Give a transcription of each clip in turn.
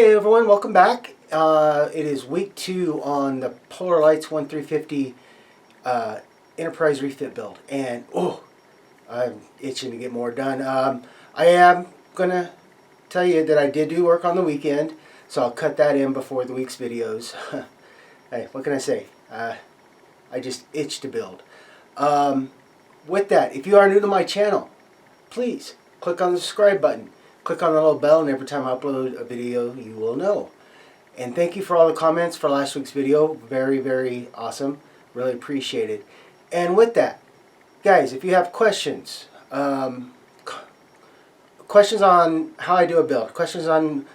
Hey everyone, welcome back. It is week 2 on the Polar Lights 1350 Enterprise refit build, and I'm itching to get more done. I am gonna tell you that I did do work on the weekend, so I'll cut that in before the week's videos. Hey, what can I say? I just itch to build. With that, if you are new to my channel, please click on the subscribe button. Click on the little bell, and every time I upload a video, you will know. And thank you for all the comments for last week's video. Very, very awesome. Really appreciate it. And with that, guys, if you have questions, questions on how I do a build, questions on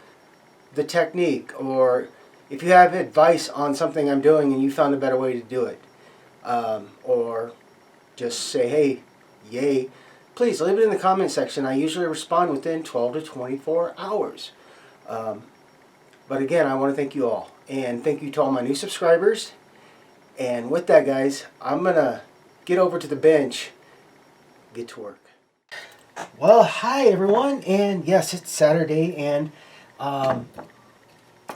the technique, or if you have advice on something I'm doing and you found a better way to do it, or just say, hey, yay, please leave it in the comment section. I usually respond within 12 to 24 hours. But again, I want to thank you all. And thank you to all my new subscribers. And with that, guys, I'm going to get over to the bench, get to work. Well, hi everyone. And yes, it's Saturday. And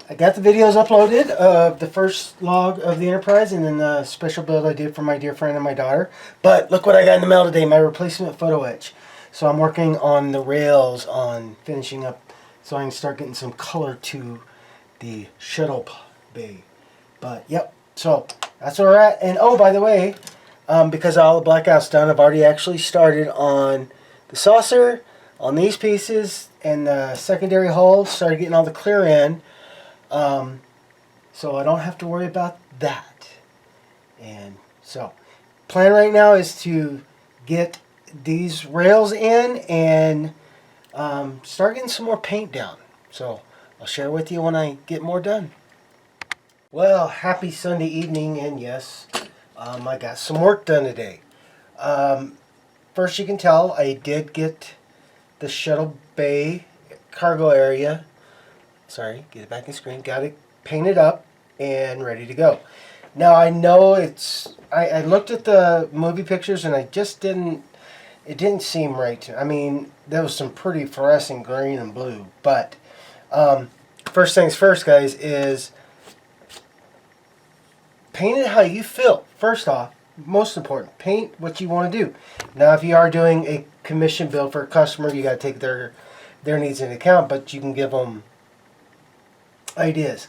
I got the videos uploaded of the first log of the Enterprise and then the special build I did for my dear friend and my daughter. But look what I got in the mail today, my replacement photo etch. So I'm working on the rails on finishing up so I can start getting some color to the shuttle bay. But yep, so that's where we're at. And oh, by the way, because all the blackout's done, I've already actually started on the saucer, on these pieces, and the secondary hull, started getting all the clear in. So I don't have to worry about that. And so, plan right now is to get these rails in and start getting some more paint down. So I'll share with you when I get more done. Well, happy Sunday evening, and yes, I got some work done today. First, you can tell I did get the shuttle bay cargo area. Sorry, get it back in screen. Got it painted up and ready to go. Now I know it's. I looked at the movie pictures and I just didn't. It didn't seem right to. I mean, there was some pretty fluorescent green and blue, but first things first, guys, is paint it how you feel. First off, most important, paint what you want to do. Now, if you are doing a commission build for a customer, you got to take their needs into account, but you can give them ideas.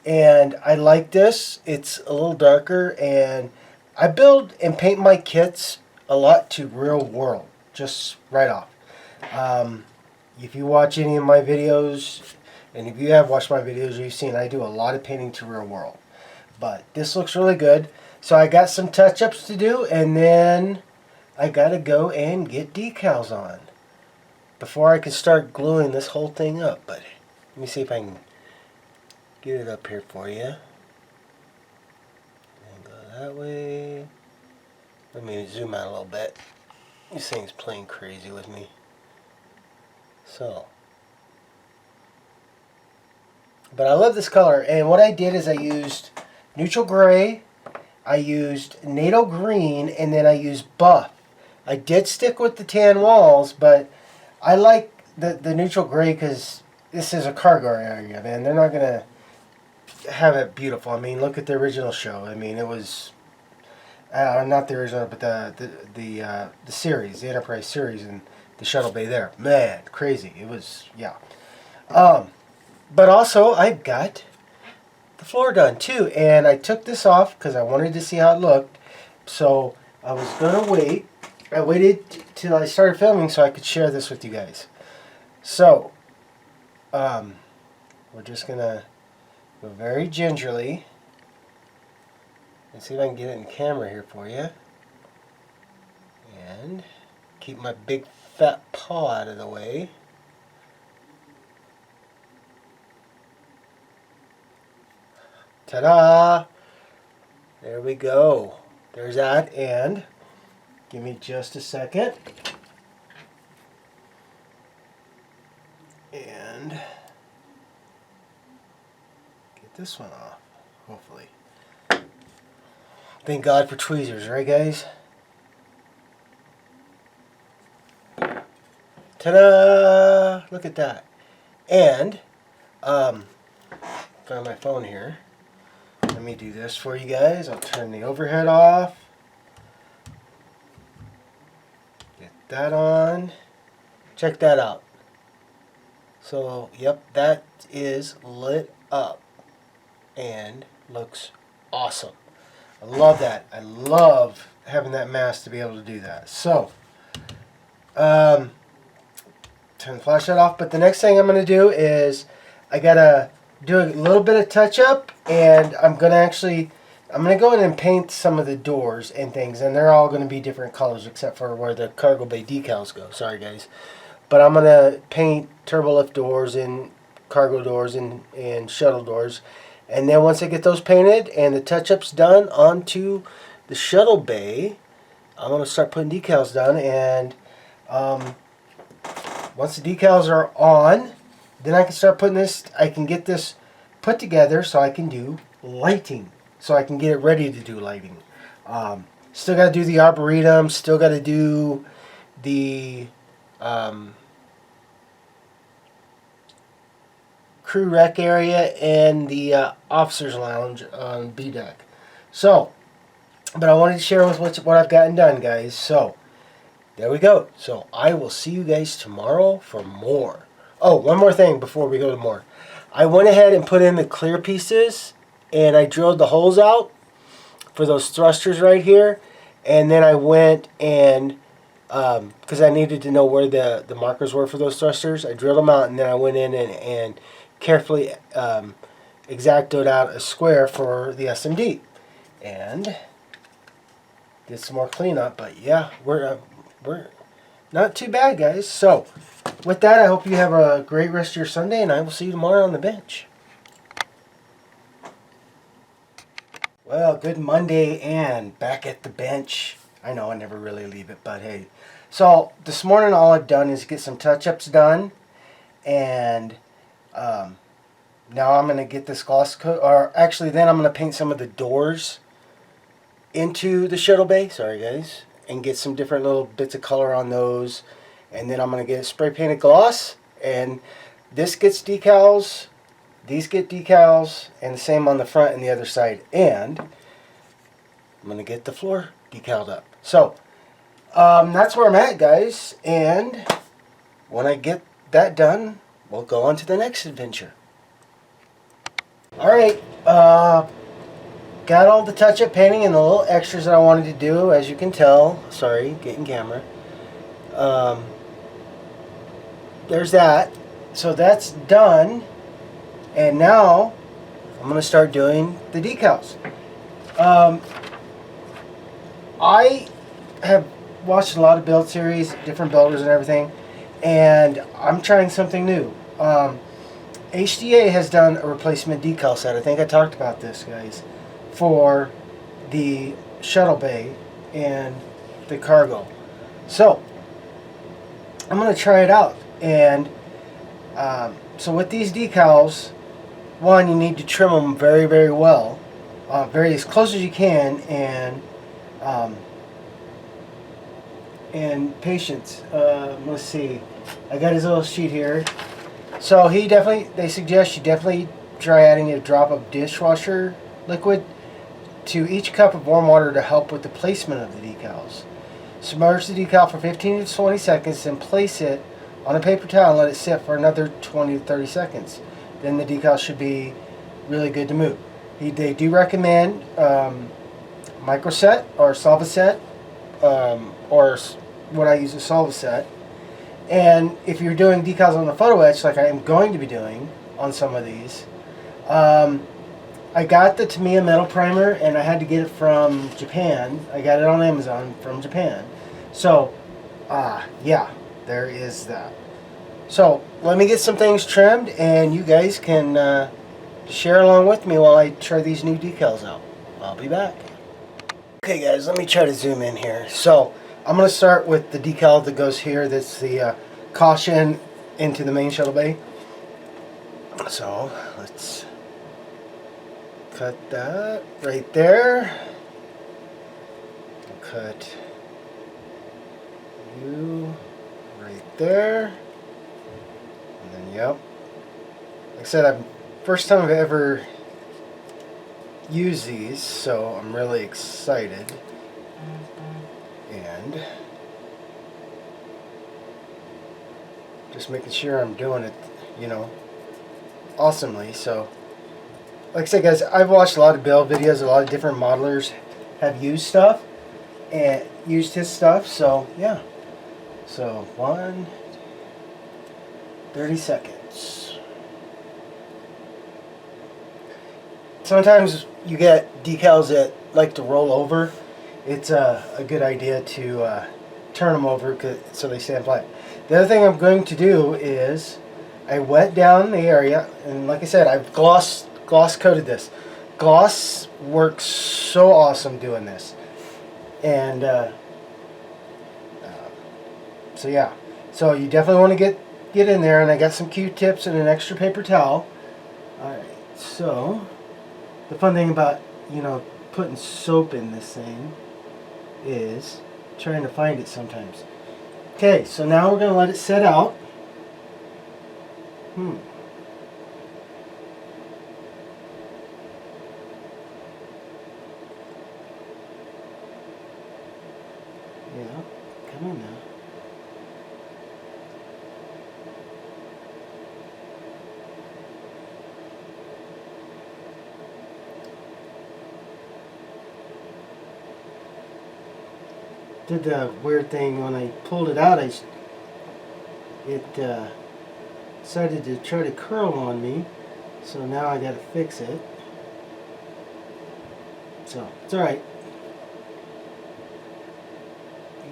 And I like this. It's a little darker, and I build and paint my kits a lot to real world, just right off. If you watch any of my videos, and if you have watched my videos, you've seen I do a lot of painting to real world. But this looks really good. So I got some touch-ups to do, and then I gotta go and get decals on before I can start gluing this whole thing up. But let me see if I can get it up here for you. And go that way. Let me zoom out a little bit. This thing's playing crazy with me. So. But I love this color. And what I did is I used neutral gray, I used NATO green, and then I used buff. I did stick with the tan walls, but I like the neutral gray because this is a cargo area, man. They're not going to have it beautiful. I mean, look at the original show. I mean, it was not the original, but the series, the Enterprise series, and the shuttle bay there. Man, crazy. It was, yeah. But also, I've got the floor done too, and I took this off because I wanted to see how it looked. So I was gonna wait. I waited till I started filming so I could share this with you guys. So we're just gonna go very gingerly and see if I can get it in camera here for you, and keep my big fat paw out of the way. Ta-da! There we go. There's that, and give me just a second. And get this one off, hopefully. Thank God for tweezers, right guys? Ta-da! Look at that. And Found my phone here. Let me do this for you guys. I'll turn the overhead off. Get that on. Check that out. So, yep, that is lit up and looks awesome. I love that. I love having that mast to be able to do that. So, turn the flashlight off. But the next thing I'm going to do is I got to do a little bit of touch up, and I'm going to go in and paint some of the doors and things, and they're all going to be different colors except for where the cargo bay decals go. Sorry, guys. But I'm going to paint turbo lift doors and cargo doors and shuttle doors. And then once I get those painted and the touch-ups done onto the shuttle bay, I'm going to start putting decals down. And once the decals are on, then I can start putting this, I can get this put together so I can do lighting. So I can get it ready to do lighting. Still got to do the arboretum, still got to do the crew rec area and the officers lounge on B deck. So, but I wanted to share with what I've gotten done, guys. So, there we go. So, I will see you guys tomorrow for more. Oh, one more thing before we go to more. I went ahead and put in the clear pieces, and I drilled the holes out for those thrusters right here. And then I went and, because I needed to know where the markers were for those thrusters, I drilled them out, and then I went in and carefully exactoed out a square for the SMD. And did some more cleanup, but yeah, we're not too bad, guys. So, with that, I hope you have a great rest of your Sunday, and I will see you tomorrow on the bench. Well, good Monday, and back at the bench. I know I never really leave it, but hey. So, this morning all I've done is get some touch-ups done, and now I'm going to get this gloss coat, or actually then I'm going to paint some of the doors into the shuttle bay, sorry guys, and get some different little bits of color on those. And then I'm going to get spray painted gloss, and this gets decals, these get decals, and the same on the front and the other side. And I'm going to get the floor decaled up. So, that's where I'm at, guys, and when I get that done, we'll go on to the next adventure. Alright, got all the touch-up painting and the little extras that I wanted to do, as you can tell. Sorry, getting camera. There's that. So that's done. And now, I'm going to start doing the decals. I have watched a lot of build series, different builders and everything, and I'm trying something new. HDA has done a replacement decal set. I think I talked about this, guys, for the shuttle bay and the cargo. So, I'm going to try it out. And so with these decals, one, you need to trim them very, very well. Very as close as you can, and patience. Let's see. I got his little sheet here. So they suggest you definitely try adding a drop of dishwasher liquid to each cup of warm water to help with the placement of the decals. Submerge the decal for 15 to 20 seconds, then place it on a paper towel and let it sit for another 20 to 30 seconds. Then the decal should be really good to move. They do recommend microset or Solvaset, or what I use is Solvaset. And if you're doing decals on the photo etch, like I am going to be doing on some of these, I got the T.B.I metal primer, and I had to get it from Japan. I got it on Amazon from Japan. So, yeah, there is that. So, let me get some things trimmed, and you guys can share along with me while I try these new decals out. I'll be back. Okay, guys, let me try to zoom in here. So, I'm going to start with the decal that goes here. That's the caution into the main shuttle bay. So, let's cut that right there. Cut you right there. And then, yep. Like I said, I'm first time I've ever used these, so I'm really excited. And just making sure I'm doing it, awesomely. So, like I said, guys, I've watched a lot of build videos. A lot of different modelers have used stuff and used his stuff. So yeah. So 30 seconds. Sometimes you get decals that like to roll over. It's a good idea to turn them over so they stand flat. The other thing I'm going to do is I wet down the area, and like I said, I've gloss coated this. Gloss works so awesome doing this. And so yeah, so you definitely want to get in there, and I got some Q-tips and an extra paper towel. Alright, so the fun thing about putting soap in this thing is trying to find it sometimes. Okay, so now we're going to let it set out. Yeah, come on now. Did the weird thing when I pulled it out. It decided to try to curl on me, so now I got to fix it. So it's all right,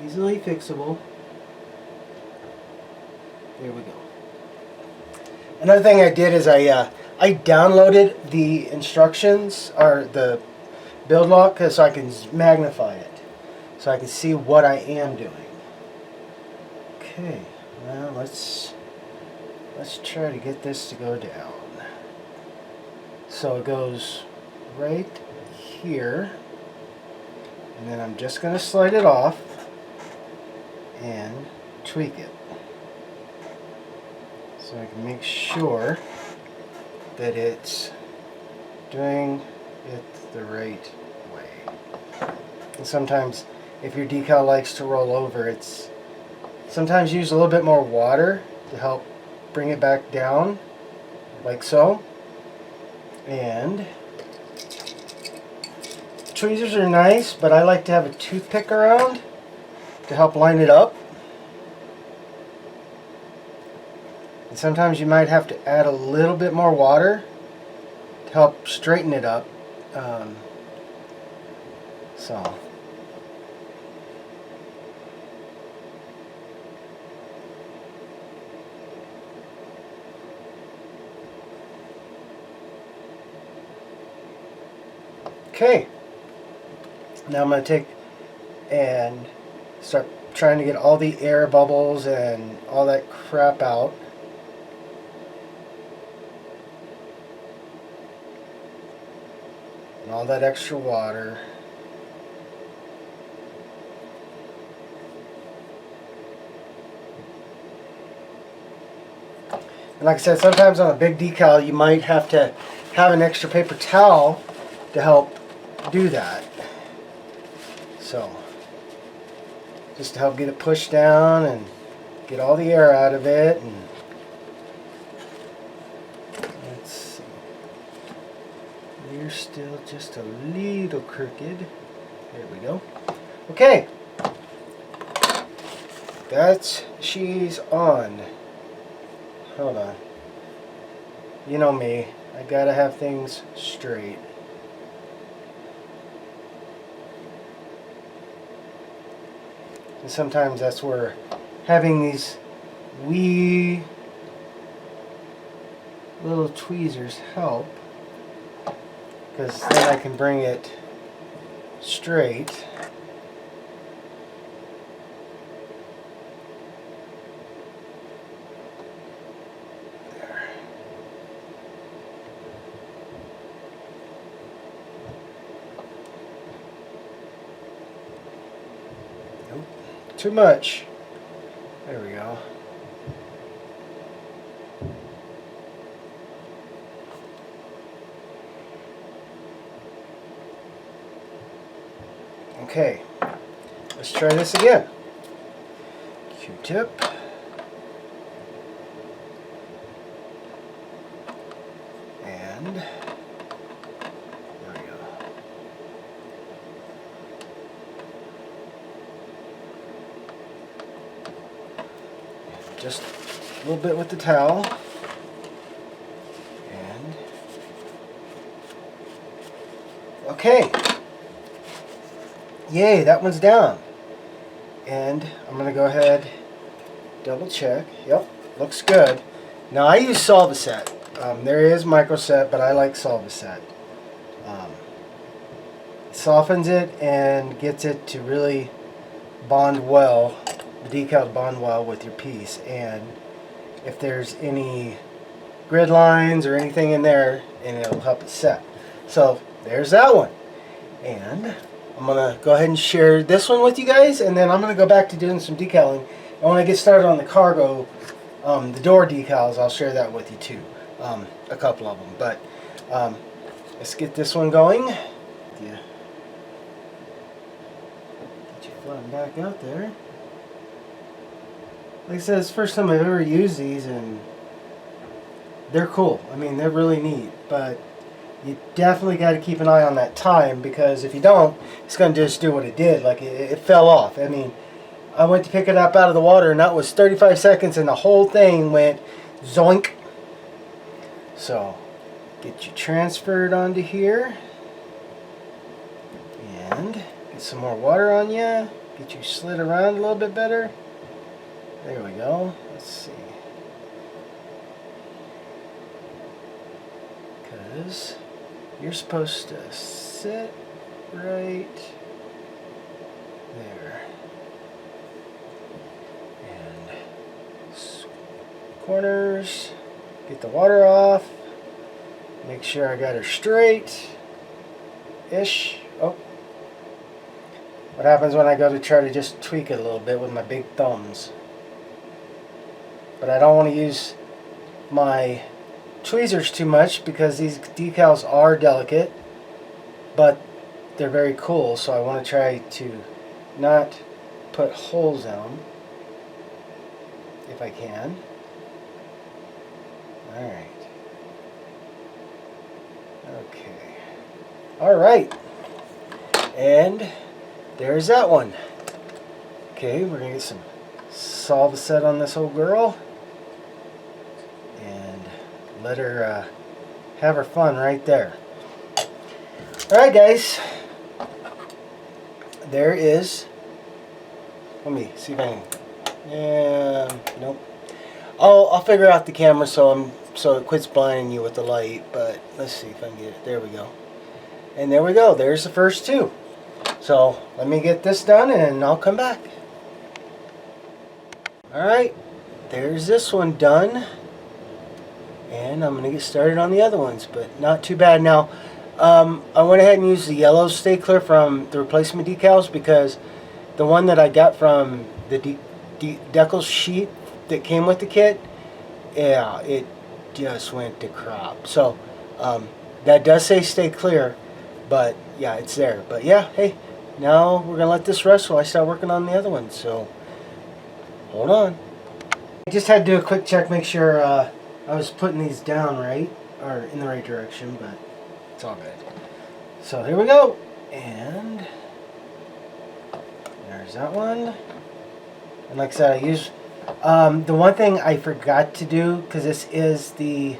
easily fixable. There we go. Another thing I did is I downloaded the instructions or the build log so I can magnify it, so I can see what I am doing. Okay, well let's try to get this to go down. So it goes right here, and then I'm just going to slide it off and tweak it so I can make sure that it's doing it the right way. And sometimes if your decal likes to roll over, sometimes use a little bit more water to help bring it back down, like so. And tweezers are nice, but I like to have a toothpick around to help line it up. And sometimes you might have to add a little bit more water to help straighten it up. So okay, now I'm going to take and start trying to get all the air bubbles and all that crap out. And all that extra water. And like I said, sometimes on a big decal you might have to have an extra paper towel to help do that. So just to help get it pushed down and get all the air out of it. And let's see. You're still just a little crooked. There we go. Okay. She's on. Hold on. You know me. I gotta have things straight. And sometimes that's where having these wee little tweezers help, because then I can bring it straight. There. Nope. Too much. There we go. Okay, let's try this again. Q-tip. And there we go. Just a little bit with the towel. And okay. Yay, that one's down. And I'm going to go ahead, double check. Yep, looks good. Now I use Solvaset. There is microset, but I like Solvaset. It softens it and gets it to really bond well, the decal bond well with your piece. And if there's any grid lines or anything in there, and it'll help it set. So there's that one. And I'm going to go ahead and share this one with you guys, and then I'm going to go back to doing some decaling. And when I get started on the cargo, the door decals, I'll share that with you too. A couple of them. But let's get this one going. Get you flatten back out there. Like I said, it's the first time I've ever used these, and they're cool. I mean, they're really neat. But you definitely got to keep an eye on that time, because if you don't, it's going to just do what it did. Like it fell off. I mean, I went to pick it up out of the water, and that was 35 seconds, and the whole thing went zoink. So, get you transferred onto here, and get some more water on you. Get you slid around a little bit better. There we go. Let's see. Because you're supposed to sit right there. And corners. Get the water off. Make sure I got her straight. Ish. Oh. What happens when I go to try to just tweak it a little bit with my big thumbs? But I don't want to use my tweezers too much, because these decals are delicate, but they're very cool, so I want to try to not put holes in them if I can. Alright. Okay. Alright. And there's that one. Okay, we're going to get some Solvaset on this old girl. And let her have her fun right there. Alright guys. There is. Let me see if I can. Yeah, nope. I'll figure out the camera so it quits blinding you with the light, but let's see if I can get it. There we go. And there we go. There's the first two. So let me get this done and I'll come back. Alright, there's this one done. And I'm going to get started on the other ones, but not too bad. Now, I went ahead and used the yellow Stay Clear from the replacement decals, because the one that I got from the decals sheet that came with the kit, yeah, it just went to crap. So that does say Stay Clear, but yeah, it's there. But yeah, hey, now we're gonna let this rest while I start working on the other one. So hold on. I just had to do a quick check, make sure I was putting these down right, or in the right direction, but it's all good. So here we go, and there's that one. And like I said, I use the one thing I forgot to do, because this is the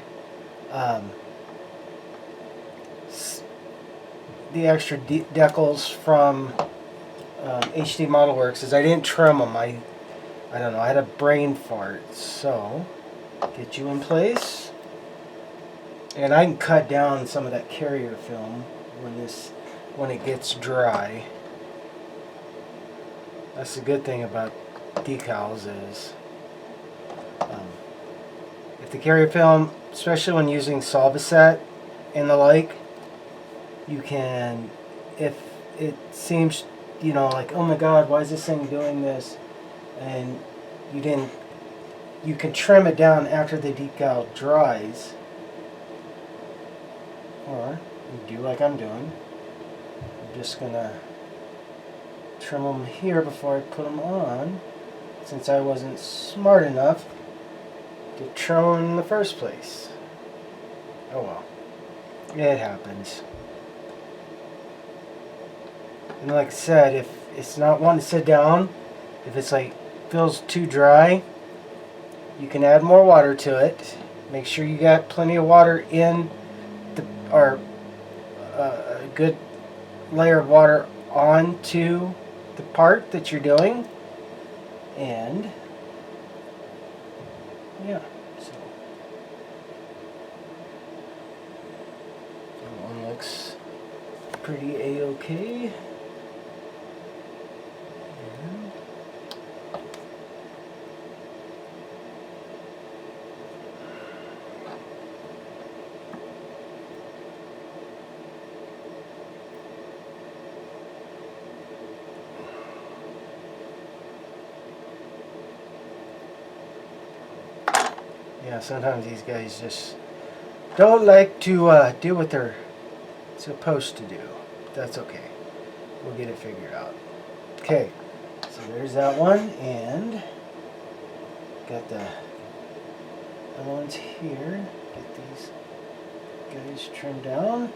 extra decals from HD Model Works, is I didn't trim them. I don't know, I had a brain fart. So get you in place, and I can cut down some of that carrier film when it gets dry. That's the good thing about decals, is if the carrier film, especially when using Solvaset and the like, you can, if it seems, you know, like, oh my god, why is this thing doing this, and you can trim it down after the decal dries, or you do like I'm doing. I'm just gonna trim them here before I put them on, since I wasn't smart enough to trim them in the first place. Oh well, it happens. And like I said, if it's not wanting to sit down, if it's like feels too dry, you can add more water to it. Make sure you got plenty of water in the, or a good layer of water onto the part that you're doing. And yeah, so that one looks pretty a-okay. Yeah, sometimes these guys just don't like to do what they're supposed to do. That's okay. We'll get it figured out. Okay, so there's that one, and got the other ones here. Get these guys trimmed down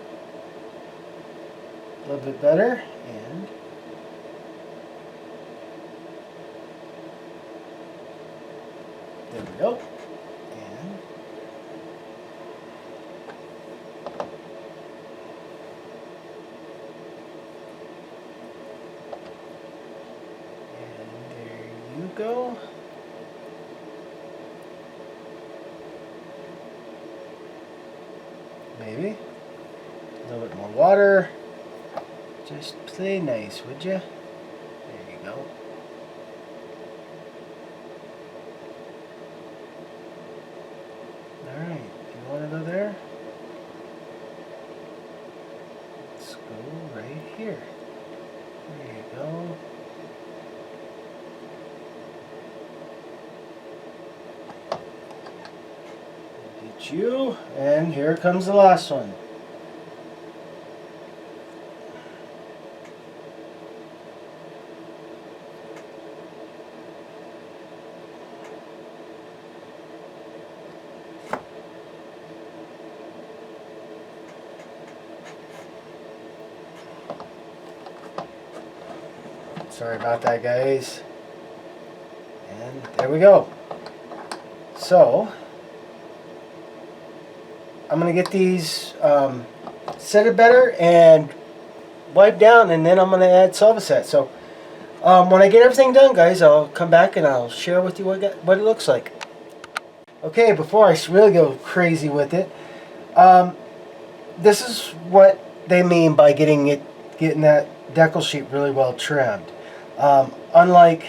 a little bit better, and there we go. Go. Maybe a little bit more water. Just play nice, would you? There you go. All right, you want to go there? Let's go right here. There you go. You, and here comes the last one. Sorry about that, guys. And there we go. So I'm going to get these set it better and wipe down, and then I'm going to add Solvaset. So when I get everything done, guys, I'll come back and I'll share with you what it looks like. Okay, before I really go crazy with it, this is what they mean by getting that decal sheet really well trimmed. Unlike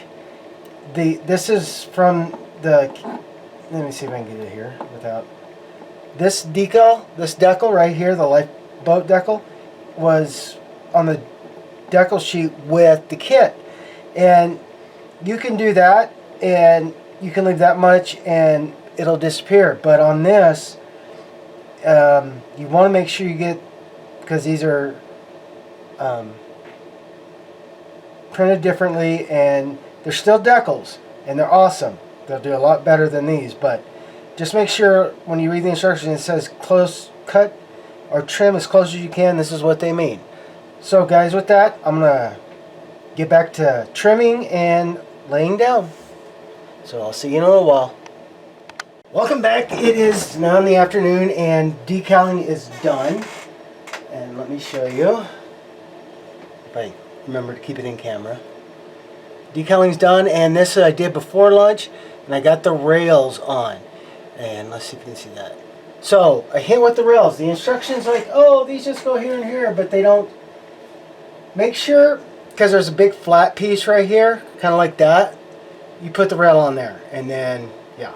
this is from the, let me see if I can get it here without. This decal right here, the lifeboat decal, was on the decal sheet with the kit. And you can do that, and you can leave that much and it'll disappear. But on this, you want to make sure you get, because these are printed differently, and they're still decals, and they're awesome. They'll do a lot better than these, but just make sure when you read the instructions it says close cut or trim as close as you can. This is what they mean. So guys, with that, I'm gonna get back to trimming and laying down. So I'll see you in a little while. Welcome back. It is now in the afternoon and decaling is done. And let me show you, if I remember to keep it in camera. Decaling's done, and this I did before lunch, and I got the rails on. And let's see if you can see that. So I hit with the rails. The instructions like, oh, these just go here and here, but they don't. Make sure, because there's a big flat piece right here, kind of like that, you put the rail on there, and then, yeah.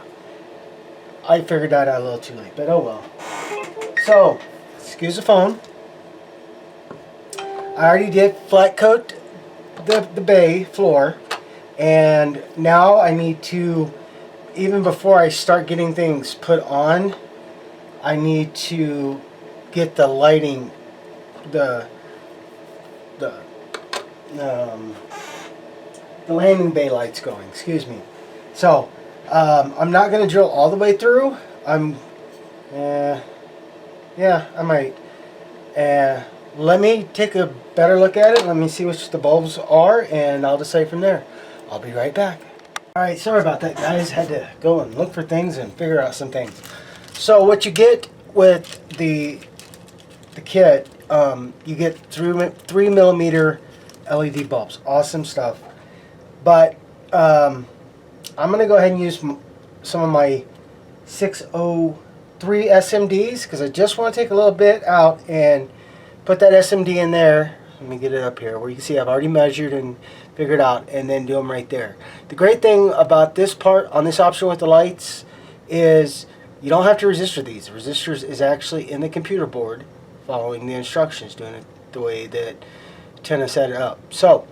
I figured that out a little too late, but oh well. So, excuse the phone. I already did flat coat the bay floor, and now I need to, even before I start getting things put on, I need to get the lighting, the the landing bay lights going, excuse me. So, I'm not going to drill all the way through. Yeah, I might. Let me take a better look at it. Let me see which the bulbs are, and I'll decide from there. I'll be right back. Alright, sorry about that, guys. Had to go and look for things and figure out some things. So what you get with the kit, you get 3mm LED bulbs. Awesome stuff. But I'm going to go ahead and use some of my 603 SMDs because I just want to take a little bit out and put that SMD in there. Let me get it up here where you can see I've already measured and figured out, and then do them right there. The great thing about this part on this option with the lights is you don't have to resistor these. The resistors is actually in the computer board following the instructions, doing it the way that Tina set it up. So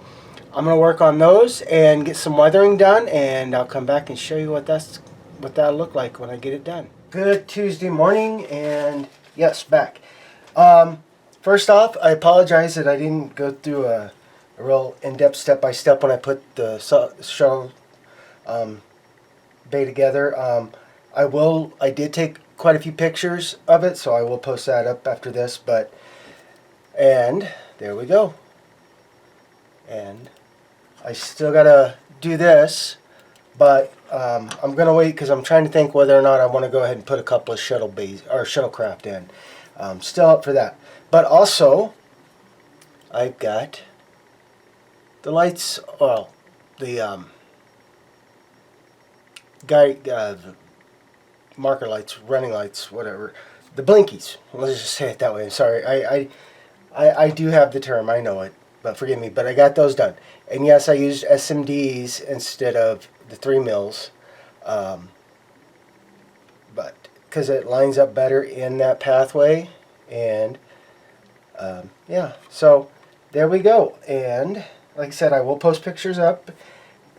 I'm going to work on those and get some weathering done, and I'll come back and show you what that'll look like when I get it done. Good Tuesday morning, and yes, back. First off, I apologize that I didn't go through a real in-depth step-by-step when I put the shuttle bay together. I did take quite a few pictures of it, so I will post that up after this. And there we go. And I still gotta do this, but I'm gonna wait because I'm trying to think whether or not I want to go ahead and put a couple of shuttle bays or shuttlecraft in. Still up for that. But also, I've got the lights. Well, the marker lights, running lights, whatever. The blinkies. Let's just say it that way. I'm sorry. I do have the term. I know it, but forgive me. But I got those done. And yes, I used SMDs instead of the 3mm, but because it lines up better in that pathway. And yeah, so there we go. And like I said, I will post pictures up,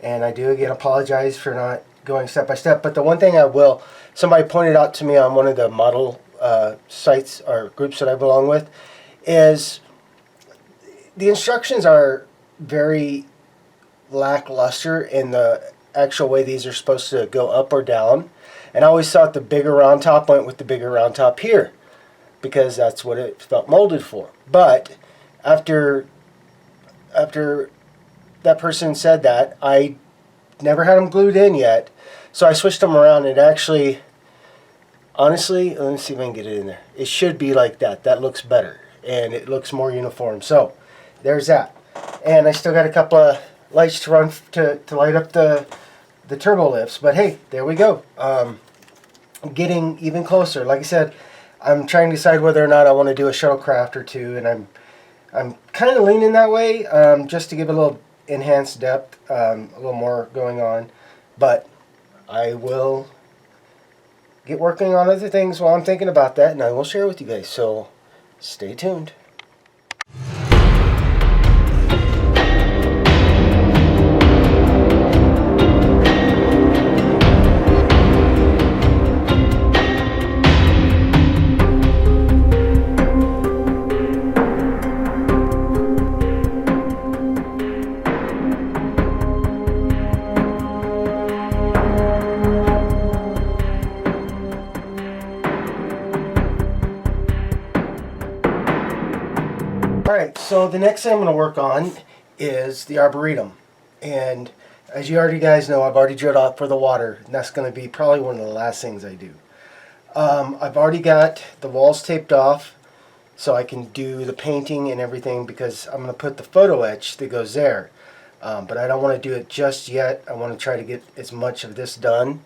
and I do again apologize for not going step by step. But the one thing I will, somebody pointed out to me on one of the model sites or groups that I belong with, is the instructions are very lackluster in the actual way these are supposed to go up or down. And I always thought the bigger round top went with the bigger round top here, because that's what it felt molded for. But after that person said that, I never had them glued in yet, so I switched them around. And actually, honestly, let me see if I can get it in there. It should be like that. That looks better, and it looks more uniform. So there's that. And I still got a couple of lights to run to light up the turbo lifts. But hey, there we go. Getting even closer. Like I said, I'm trying to decide whether or not I want to do a shuttlecraft or two, and I'm kind of leaning that way, just to give it a little enhanced depth, a little more going on. But I will get working on other things while I'm thinking about that, and I will share with you guys. So stay tuned. Alright, so the next thing I'm going to work on is the Arboretum. And as you already guys know, I've already drilled out for the water, and that's going to be probably one of the last things I do. I've already got the walls taped off so I can do the painting and everything, because I'm going to put the photo etch that goes there. But I don't want to do it just yet. I want to try to get as much of this done,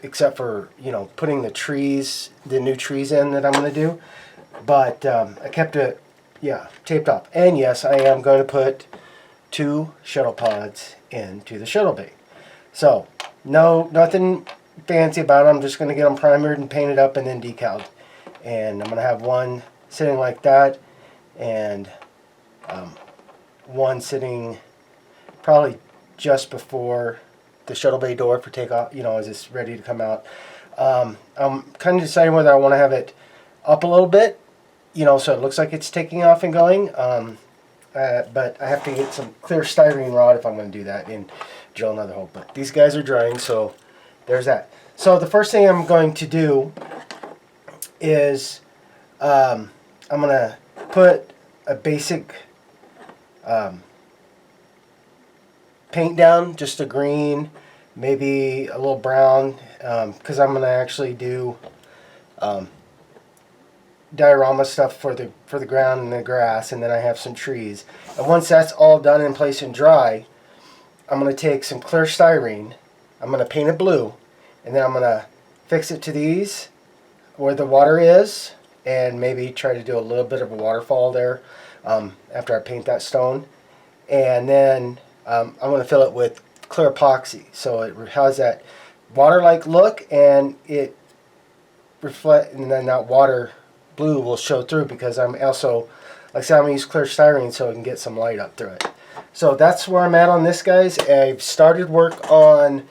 except for, you know, putting the trees, the new trees in that I'm going to do. But I kept it, yeah, taped off. And yes, I am going to put 2 shuttle pods into the shuttle bay. So, nothing fancy about it. I'm just going to get them primered and painted up and then decaled. And I'm going to have one sitting like that, and one sitting probably just before the shuttle bay door for takeoff, you know, as it's ready to come out. I'm kind of deciding whether I want to have it up a little bit, you know, so it looks like it's taking off and going. but I have to get some clear styrene rod if I'm going to do that and drill another hole. But these guys are drying, so there's that. So the first thing I'm going to do is I'm going to put a basic paint down, just a green, maybe a little brown, because I'm going to actually do diorama stuff for the ground and the grass, and then I have some trees. And once that's all done in place and dry, I'm going to take some clear styrene, I'm going to paint it blue, and then I'm going to fix it to these where the water is, and maybe try to do a little bit of a waterfall there after I paint that stone. And then I'm going to fill it with clear epoxy, so it has that water-like look, and it reflect, and then that water blue will show through, because I'm also, like I said, I'm going to use clear styrene so I can get some light up through it. So that's where I'm at on this, guys. I've started work on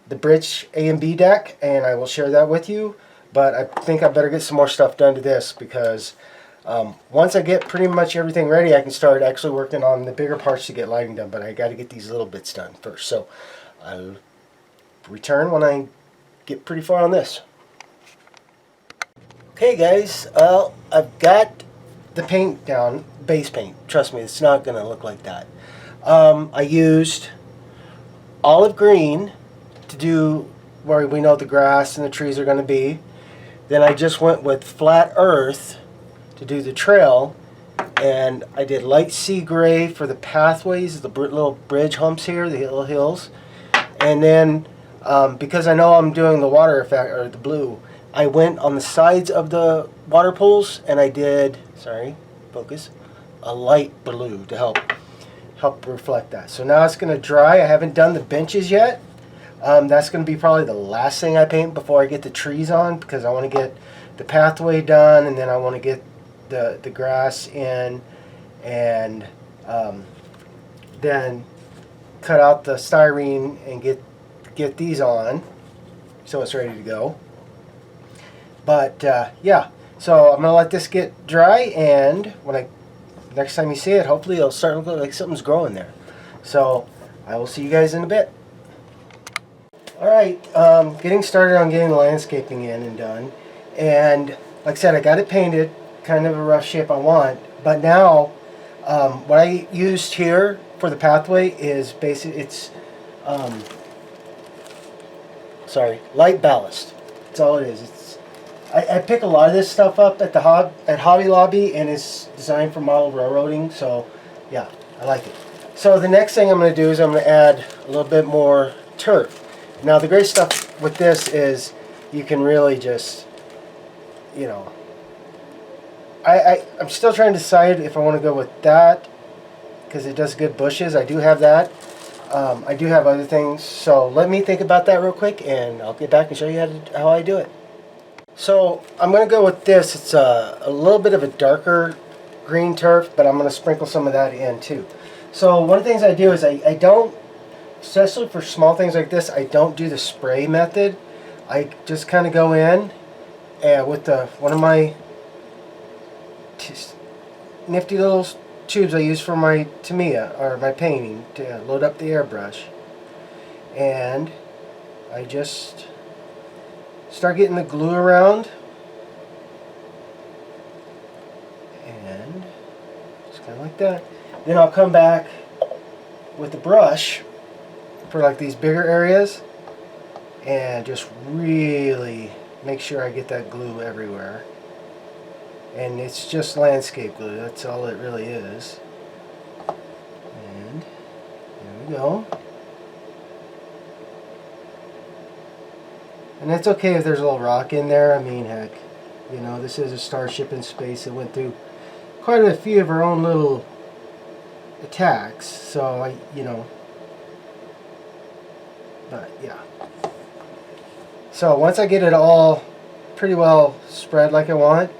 the bridge A and B deck, and I will share that with you, but I think I better get some more stuff done to this, because once I get pretty much everything ready, I can start actually working on the bigger parts to get lighting done, but I got to get these little bits done first. So I'll return when I get pretty far on this. Okay guys, well, I've got the paint down, base paint. Trust me, it's not going to look like that. I used olive green to do where we know the grass and the trees are going to be. Then I just went with flat earth to do the trail, and I did light sea gray for the pathways, the little bridge humps here, the little hills. And then because I know I'm doing the water effect, or the blue, I went on the sides of the water pools, and I did, sorry, focus, a light blue to help reflect that. So now it's going to dry. I haven't done the benches yet. That's going to be probably the last thing I paint before I get the trees on, because I want to get the pathway done, and then I want to get the grass in, and then cut out the styrene and get these on so it's ready to go. But yeah, so I'm gonna let this get dry, and when next time you see it, hopefully it'll start looking like something's growing there. So I will see you guys in a bit. Alright, getting started on getting the landscaping in and done, and like I said, I got it painted kind of a rough shape I want, but now what I used here for the pathway is it's light ballast. That's all it is. I pick a lot of this stuff up at Hobby Lobby, and it's designed for model railroading, so yeah, I like it. So the next thing I'm going to do is I'm going to add a little bit more turf. Now the great stuff with this is you can really just, you know, I'm still trying to decide if I want to go with that, because it does good bushes. I do have that. I do have other things, so let me think about that real quick, and I'll get back and show you how I do it. So I'm going to go with this. It's a little bit of a darker green turf, but I'm going to sprinkle some of that in too. So one of the things I do is I don't, especially for small things like this, I don't do the spray method. I just kind of go in with one of my nifty little tubes I use for my T.B.I, or my painting, to load up the airbrush, and I just start getting the glue around, and just kind of like that. Then I'll come back with the brush for like these bigger areas and just really make sure I get that glue everywhere. And it's just landscape glue, that's all it really is. And there we go. And it's okay if there's a little rock in there. I mean, heck, you know, this is a starship in space that went through quite a few of our own little attacks, so you know, but yeah. So once I get it all pretty well spread like I want,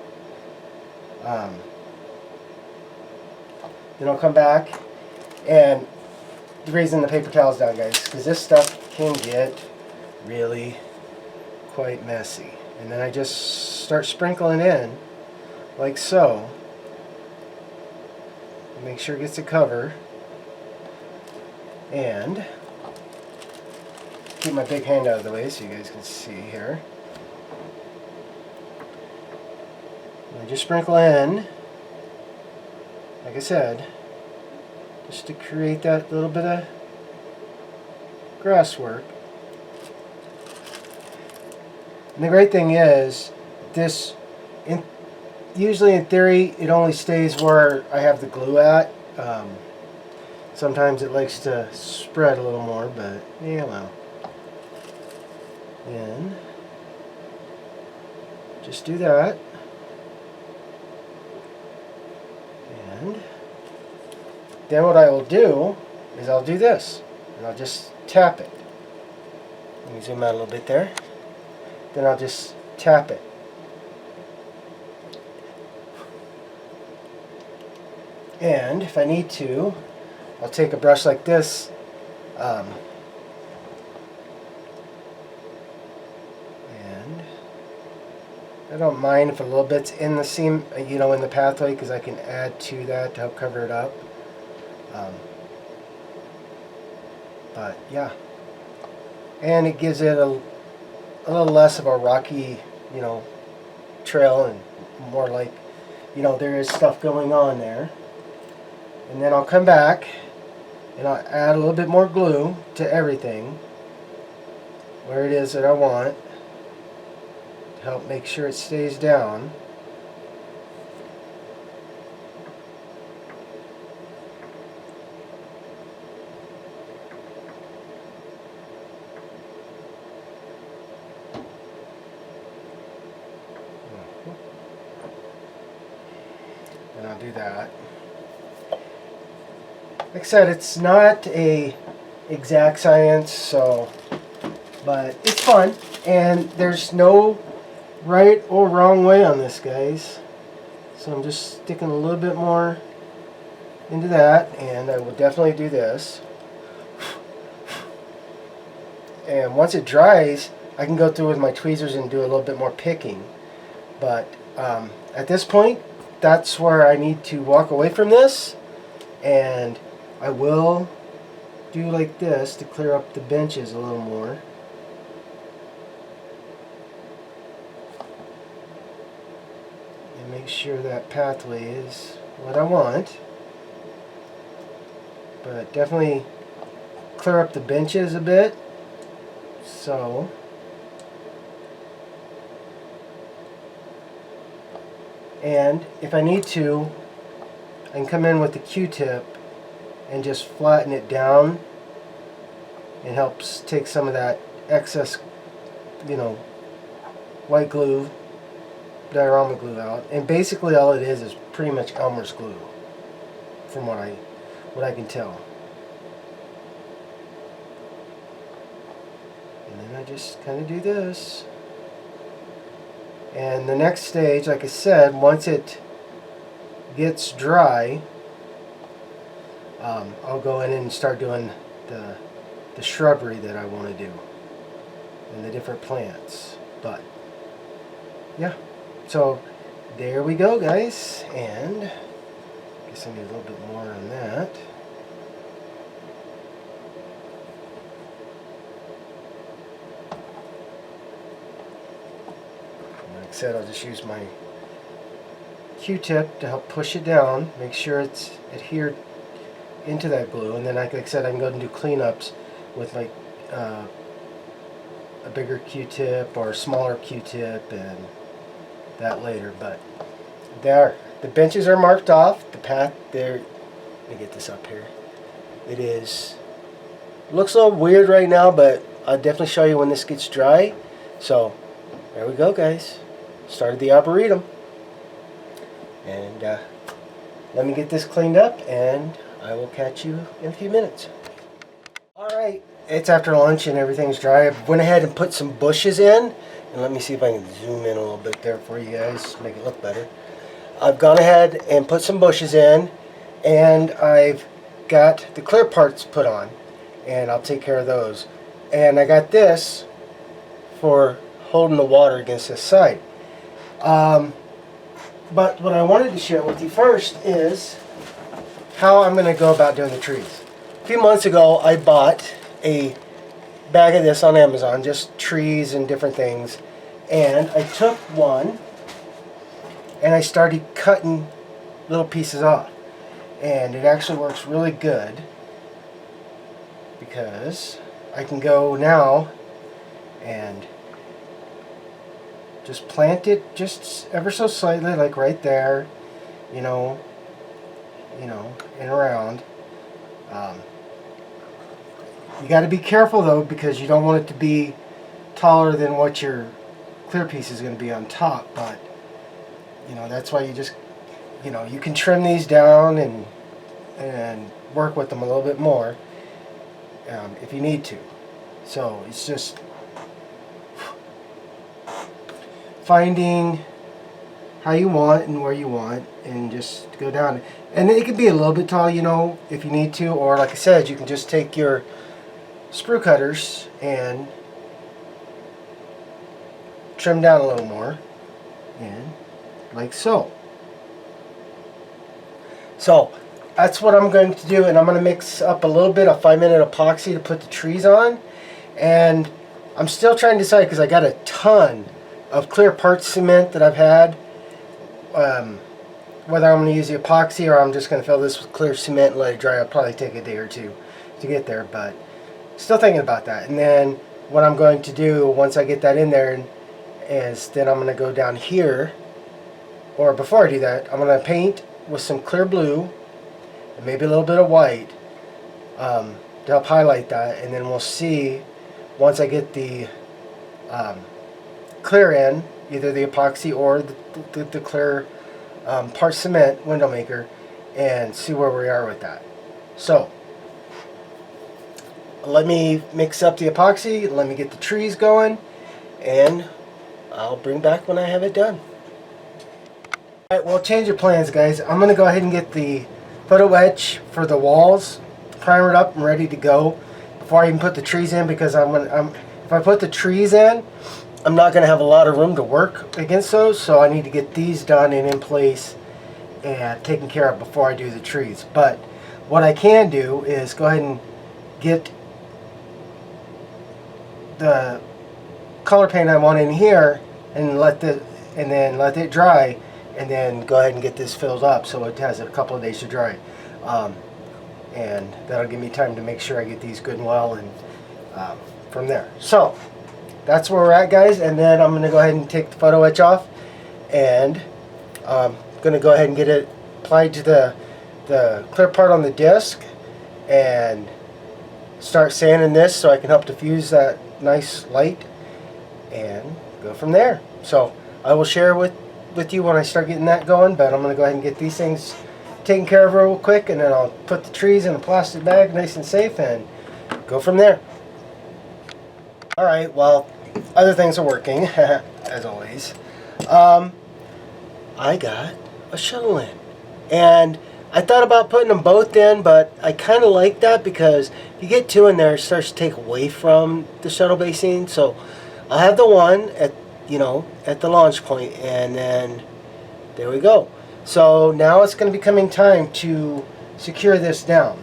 then I'll come back, and the reason the paper towel's down, guys, because this stuff can get really quite messy. And then I just start sprinkling in like so. Make sure it gets the cover. And keep my big hand out of the way so you guys can see here. And just sprinkle in, like I said, just to create that little bit of grass work. And the great thing is, this, usually in theory, it only stays where I have the glue at. Sometimes it likes to spread a little more, but yeah, well. And just do that. And then what I will do is I'll do this. And I'll just tap it. Let me zoom out a little bit there. Then I'll just tap it. And if I need to, I'll take a brush like this, and I don't mind if a little bit's in the seam, in the pathway, because I can add to that to help cover it up. But yeah, and it gives it a little less of a rocky, trail, and more like, there is stuff going on there. And then I'll come back and I'll add a little bit more glue to everything where it is that I want to help make sure it stays down. And I'll do that. Like I said, it's not a exact science, but it's fun, and there's no right or wrong way on this, guys. So I'm just sticking a little bit more into that, and I will definitely do this. And once it dries, I can go through with my tweezers and do a little bit more picking. But at this point, that's where I need to walk away from this, and I will do like this to clear up the benches a little more. And make sure that pathway is what I want. But definitely clear up the benches a bit. So. And if I need to, I can come in with the Q-tip and just flatten it down. It helps take some of that excess, white glue, diorama glue out. And basically all it is pretty much Elmer's glue, from what I can tell. And then I just kind of do this. And the next stage, like I said, once it gets dry, I'll go in and start doing the shrubbery that I want to do and the different plants. But yeah, so there we go, guys. And I guess I need a little bit more on that. Like I said, I'll just use my Q-tip to help push it down, make sure it's adhered into that glue, and then like I said, I can go and do cleanups with like a bigger Q-tip or a smaller Q-tip, and that later. But there, the benches are marked off. The path there. Let me get this up here. It looks a little weird right now, but I'll definitely show you when this gets dry. So there we go, guys. Started the Arboretum. And let me get this cleaned up, and I will catch you in a few minutes. Alright, it's after lunch and everything's dry. I went ahead and put some bushes in. And let me see if I can zoom in a little bit there for you guys, make it look better. I've gone ahead and put some bushes in, and I've got the clear parts put on, and I'll take care of those. And I got this for holding the water against this side. But what I wanted to share with you first is how I'm going to go about doing the trees. A few months ago, I bought a bag of this on Amazon, just trees and different things, and I took one and I started cutting little pieces off, and it actually works really good because I can go now and just plant it just ever so slightly, like right there, you know, and around. You got to be careful though, because you don't want it to be taller than what your clear piece is going to be on top. But that's why you just, you can trim these down and work with them a little bit more if you need to. So it's just finding how you want and where you want, and just go down. And it can be a little bit tall, if you need to, or like I said, you can just take your sprue cutters and trim down a little more, and like so. So that's what I'm going to do, and I'm going to mix up a little bit of 5-minute epoxy to put the trees on. And I'm still trying to decide, because I got a ton of clear part cement that I've had, whether I'm going to use the epoxy or I'm just going to fill this with clear cement and let it dry. It'll probably take a day or two to get there, but still thinking about that. And then what I'm going to do once I get that in there is then I'm going to go down here, or before I do that, I'm going to paint with some clear blue and maybe a little bit of white to help highlight that. And then we'll see, once I get the clear in, either the epoxy or the clear part cement window maker, and see where we are with that. So let me mix up the epoxy, let me get the trees going, and I'll bring back when I have it done. Alright, well, change your plans, guys. I'm going to go ahead and get the photo etch for the walls primered up and ready to go before I even put the trees in, because if I put the trees in, I'm not going to have a lot of room to work against those, so I need to get these done and in place and taken care of before I do the trees. But what I can do is go ahead and get the color paint I want in here and then let it dry, and then go ahead and get this filled up so it has a couple of days to dry, and that'll give me time to make sure I get these good and well, and from there. So that's where we're at, guys. And then I'm going to go ahead and take the photo etch off, and I'm going to go ahead and get it applied to the clear part on the disc, and start sanding this so I can help diffuse that nice light, and go from there. So I will share with you when I start getting that going, but I'm going to go ahead and get these things taken care of real quick, and then I'll put the trees in a plastic bag nice and safe and go from there. Alright, well, other things are working as always. I got a shuttle in, and I thought about putting them both in, but I kind of like that, because if you get two in there, it starts to take away from the shuttle basing. So I'll have the one at the launch point, and then there we go. So now it's going to be coming time to secure this down,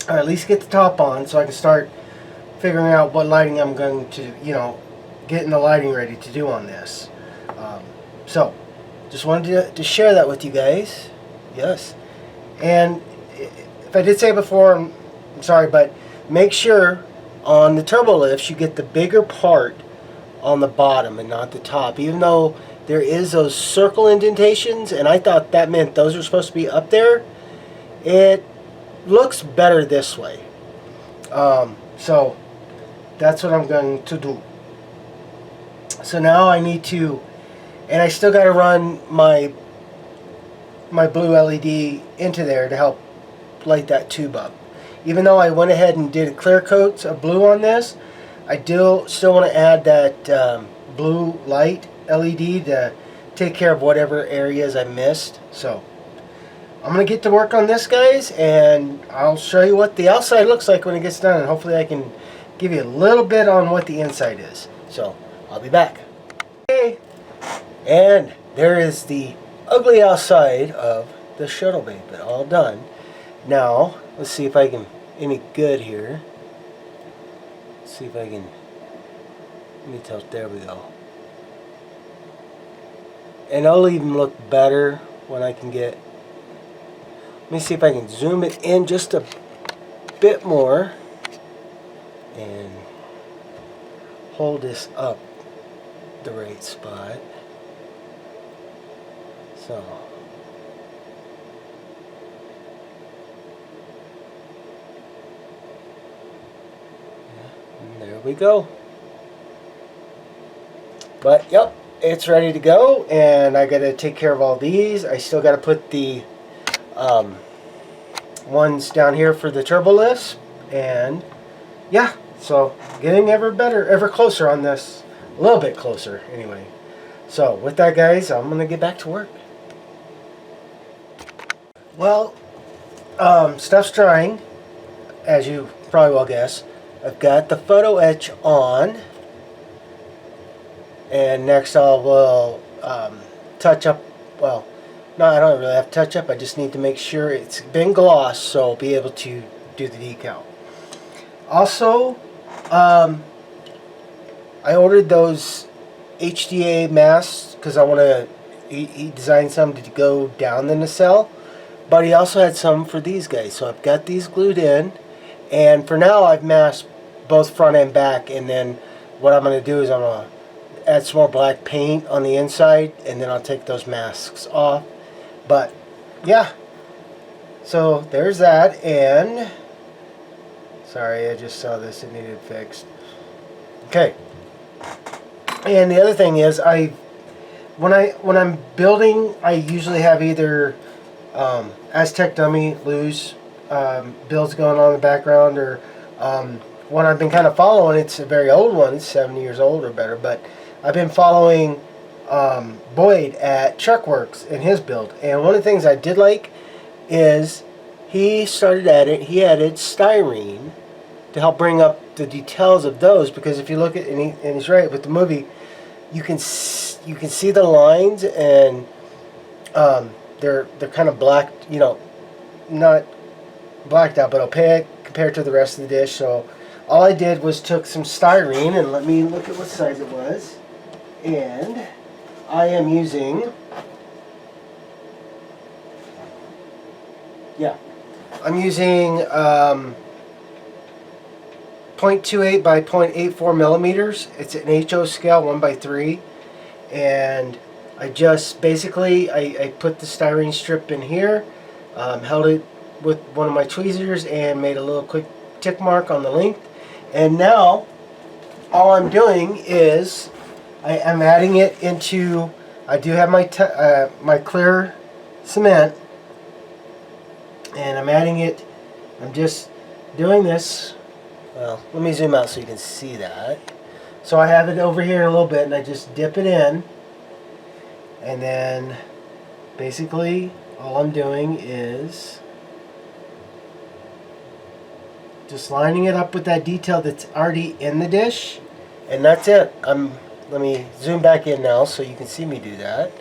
or at least get the top on, so I can start figuring out what lighting I'm going to, getting the lighting ready to do on this. So just wanted to share that with you guys. Yes. And if I did say it before, I'm sorry, but make sure on the turbo lifts you get the bigger part on the bottom and not the top, even though there is those circle indentations, and I thought that meant those are supposed to be up there. It looks better this way. So that's what I'm going to do. So now I need to, and I still got to run my blue LED into there to help light that tube up. Even though I went ahead and did a clear coat of blue on this, I still want to add that blue light LED to take care of whatever areas I missed. So I'm going to get to work on this, guys, and I'll show you what the outside looks like when it gets done, and hopefully I can give you a little bit on what the inside is. So I'll be back. Okay, and there is the ugly outside of the shuttle bay, but all done. Now, let's see if I can, any good here. Let's see if I can, let me tell, there we go. And it'll even look better when I can get, let me see if I can zoom it in just a bit more and hold this up the right spot. So, and there we go. But yep, it's ready to go, and I gotta take care of all these. I still gotta put the ones down here for the turbo lifts, and yeah, so getting ever better, ever closer on this. A little bit closer, anyway. So with that, guys, I'm gonna get back to work. Well, stuff's drying, as you probably will guess. I've got the photo etch on, and next I will touch up. Well, no, I don't really have to touch up. I just need to make sure it's been glossed, so I'll be able to do the decal. Also, I ordered those HDA masks because I want to. He designed some to go down the nacelle, but he also had some for these guys. So I've got these glued in, and for now I've masked both front and back. And then what I'm going to do is I'm going to add some more black paint on the inside, and then I'll take those masks off. But yeah, so there's that. And sorry, I just saw this, it needed fixed. Okay. And the other thing is, when I'm building, I usually have either Aztec dummy loose builds going on in the background, or one I've been kind of following. It's a very old one, it's 7 years old or better, but I've been following Boyd at Chuckworks in his build. And one of the things I did like is he added styrene to help bring up the details of those, because if you look at, and he's right with the movie, you can see the lines, and they're kind of black, you know, not blacked out, but opaque compared to the rest of the dish. So all I did was took some styrene, and let me look at what size it was, and I am using, yeah, I'm using 0.28 by 0.84 millimeters. It's an HO scale, 1:3, and I just basically I put the styrene strip in here, held it with one of my tweezers, and made a little quick tick mark on the length. And now all I'm doing is I'm adding it into. I do have my my clear cement, and I'm adding it. I'm just doing this. Well, let me zoom out so you can see that. So I have it over here in a little bit, and I just dip it in, and then basically all I'm doing is just lining it up with that detail that's already in the dish, and that's it. Let me zoom back in now so you can see me do that.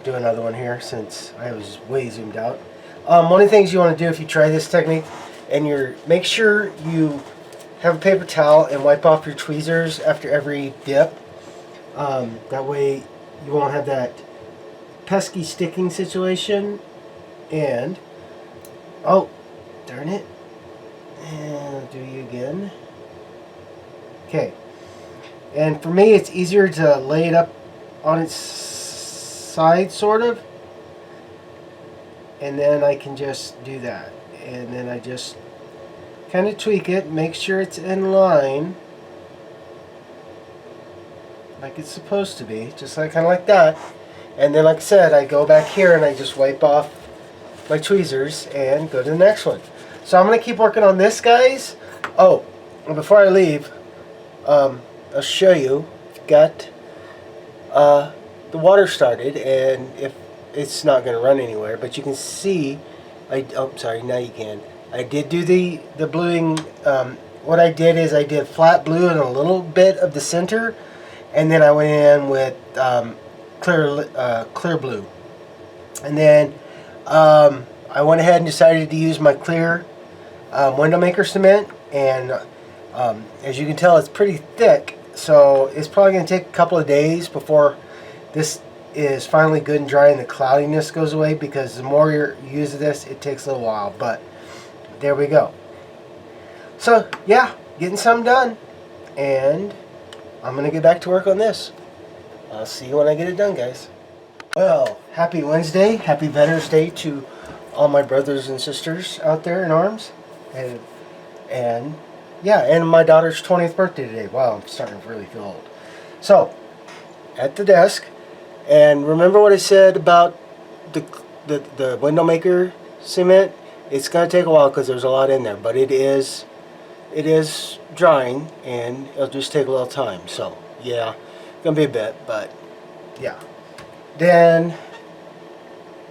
Do another one here since I was way zoomed out. One of the things you want to do if you try this technique, and make sure you have a paper towel and wipe off your tweezers after every dip. That way you won't have that pesky sticking situation. And oh, darn it! And I'll do you again. Okay. And for me, it's easier to lay it up on its side, sort of, and then I can just do that. And then I just kind of tweak it, make sure it's in line like it's supposed to be, just like kind of like that. And then, like I said, I go back here and I just wipe off my tweezers and go to the next one. So I'm going to keep working on this, guys. Oh, and before I leave, I'll show you. I've got the water started, and if it's not going to run anywhere, but you can see, oh, sorry, now you can. I did do the bluing. What I did is I did flat blue in a little bit of the center, and then I went in with clear blue. And then I went ahead and decided to use my clear window maker cement, and as you can tell, it's pretty thick, so it's probably going to take a couple of days before this is finally good and dry and the cloudiness goes away, because the more you use this, it takes a little while, but there we go. So yeah, getting some done, and I'm going to get back to work on this. I'll see you when I get it done, guys. Well, happy Wednesday, happy Veterans Day to all my brothers and sisters out there in arms, and yeah, and my daughter's 20th birthday today. Wow, I'm starting to really feel old. So, at the desk, and remember what I said about the window maker cement? It's going to take a while because there's a lot in there, but it is drying, and it'll just take a little time. So, yeah, going to be a bit, but yeah. Then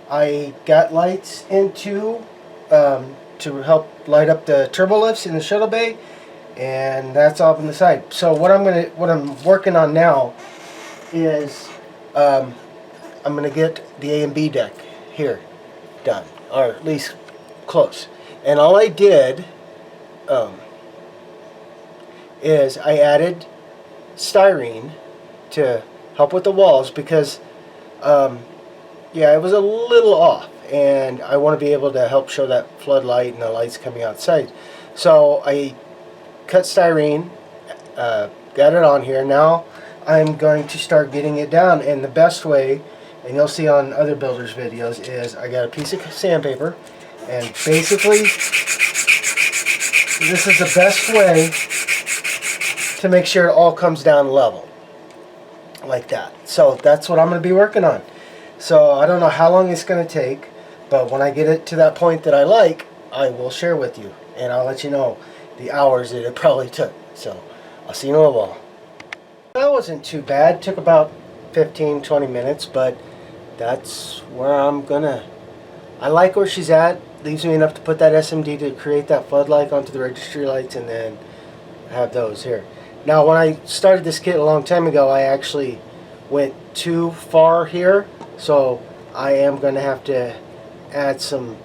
I got lights into to help light up the turbo lifts in the shuttle bay, and that's off on the side. So what I'm working on now is I'm gonna get the A and B deck here done, or at least close. And all I did is I added styrene to help with the walls, because yeah, it was a little off, and I want to be able to help show that floodlight and the lights coming outside. So I cut styrene, got it on here. Now I'm going to start getting it down, and the best way, and you'll see on other builders videos, is I got a piece of sandpaper, and basically this is the best way to make sure it all comes down level, like that. So that's what I'm going to be working on. So I don't know how long it's going to take, but when I get it to that point that I like, I will share with you, and I'll let you know the hours that it probably took. So I'll see you in a little while. That wasn't too bad. It took about 15-20 minutes, but that's where I'm gonna. I like where she's at. Leaves me enough to put that SMD to create that floodlight onto the registry lights, and then have those here. Now, when I started this kit a long time ago, I actually went too far here, so I am going to have to add some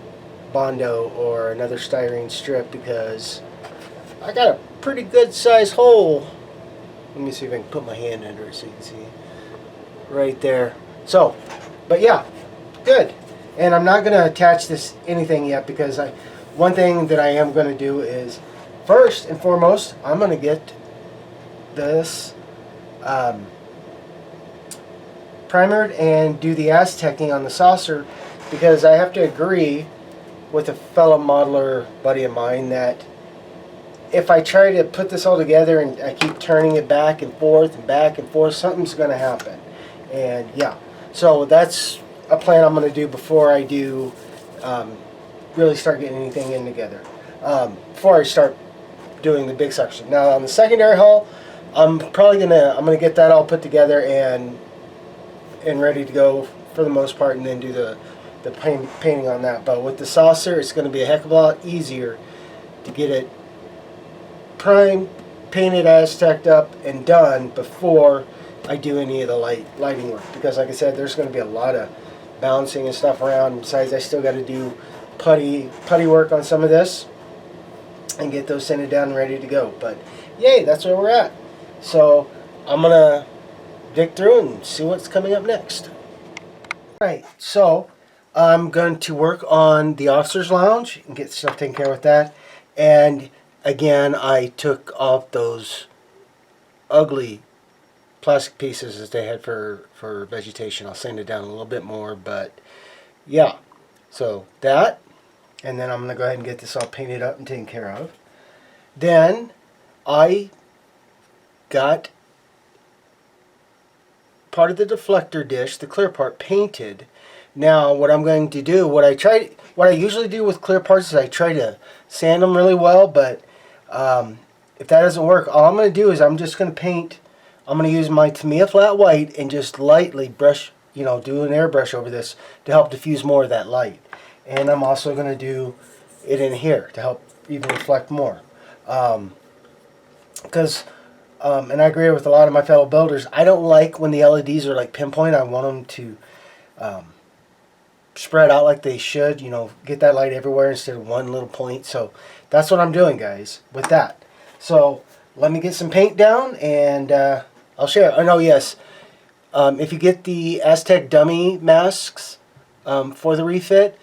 Bondo or another styrene strip, because I got a pretty good size hole. Let me see if I can put my hand under it so you can see right there. So, but yeah, good. And I'm not going to attach this anything yet, because one thing that I am going to do is, first and foremost, I'm going to get this primered and do the Aztecing on the saucer, because I have to agree with a fellow modeler buddy of mine that if I try to put this all together and I keep turning it back and forth, something's going to happen. And yeah, so that's a plan I'm going to do before I do really start getting anything in together, before I start doing the big section. Now on the secondary hull, I'm gonna get that all put together and ready to go for the most part, and then do the painting on that. But with the saucer, it's going to be a heck of a lot easier to get it primed, painted, Azteced up, and done before I do any of the lighting work. Because like I said, there's going to be a lot of balancing and stuff around. Besides, I still got to do putty work on some of this and get those sanded down and ready to go. But yay, that's where we're at. So I'm gonna dig through and see what's coming up next. Alright, so I'm going to work on the officer's lounge and get stuff taken care of with that. And again, I took off those ugly plastic pieces that they had for vegetation. I'll sand it down a little bit more, but yeah. So that, and then I'm going to go ahead and get this all painted up and taken care of. Then I got part of the deflector dish, the clear part, painted. Now what I'm going to do, what I usually do with clear parts is I try to sand them really well, but if that doesn't work, all I'm going to do is I'm just going to paint. I'm going to use my T.B.I flat white and just lightly brush, do an airbrush over this to help diffuse more of that light. And I'm also going to do it in here to help even reflect more. Because and I agree with a lot of my fellow builders, I don't like when the LEDs are like pinpoint. I want them to spread out like they should, you know, get that light everywhere instead of one little point. So that's what I'm doing, guys, with that. So let me get some paint down, and I'll share. Oh no, yes. If you get the Aztec dummy masks for the refit,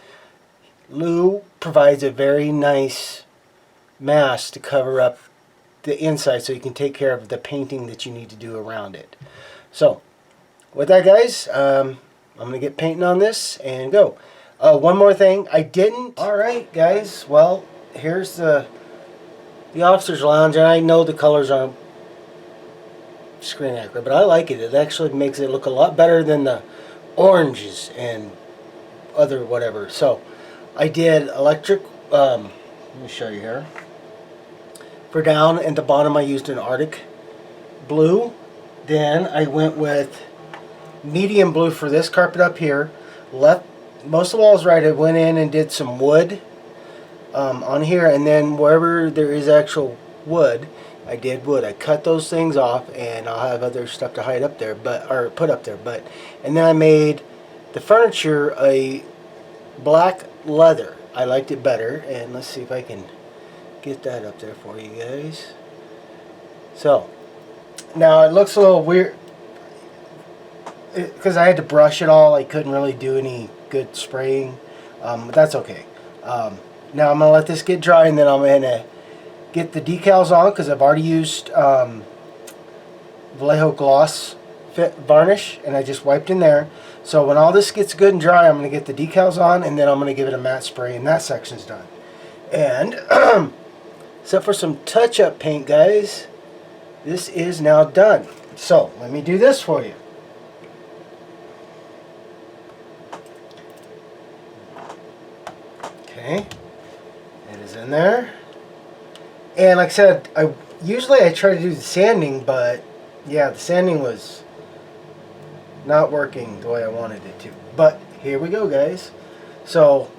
Lou provides a very nice mask to cover up the inside so you can take care of the painting that you need to do around it. So with that, guys, I'm going to get painting on this and go. One more thing, I didn't. Alright, guys, well, here's the officer's lounge, and I know the colors aren't screen accurate, but I like it. It actually makes it look a lot better than the oranges and other whatever. So I did electric, let me show you here. For down and the bottom I used an Arctic blue. Then I went with medium blue for this carpet up here. Left most of the walls right. I went in and did some wood on here, and then wherever there is actual wood, I did wood. I cut those things off, and I'll have other stuff to hide up there, or put up there. And then I made the furniture a black leather. I liked it better, and let's see if I can get that up there for you guys. So now it looks a little weird because I had to brush it all. I couldn't really do any good spraying, but that's okay. Now I'm gonna let this get dry, and then I'm gonna get the decals on because I've already used Vallejo gloss varnish, and I just wiped in there. So when all this gets good and dry, I'm gonna get the decals on, and then I'm gonna give it a matte spray, and that section's done. And except for some touch-up paint, guys, this is now done. So let me do this for you. Okay, it is in there. And like I said, usually I try to do the sanding, but yeah, the sanding was not working the way I wanted it to. But here we go, guys. So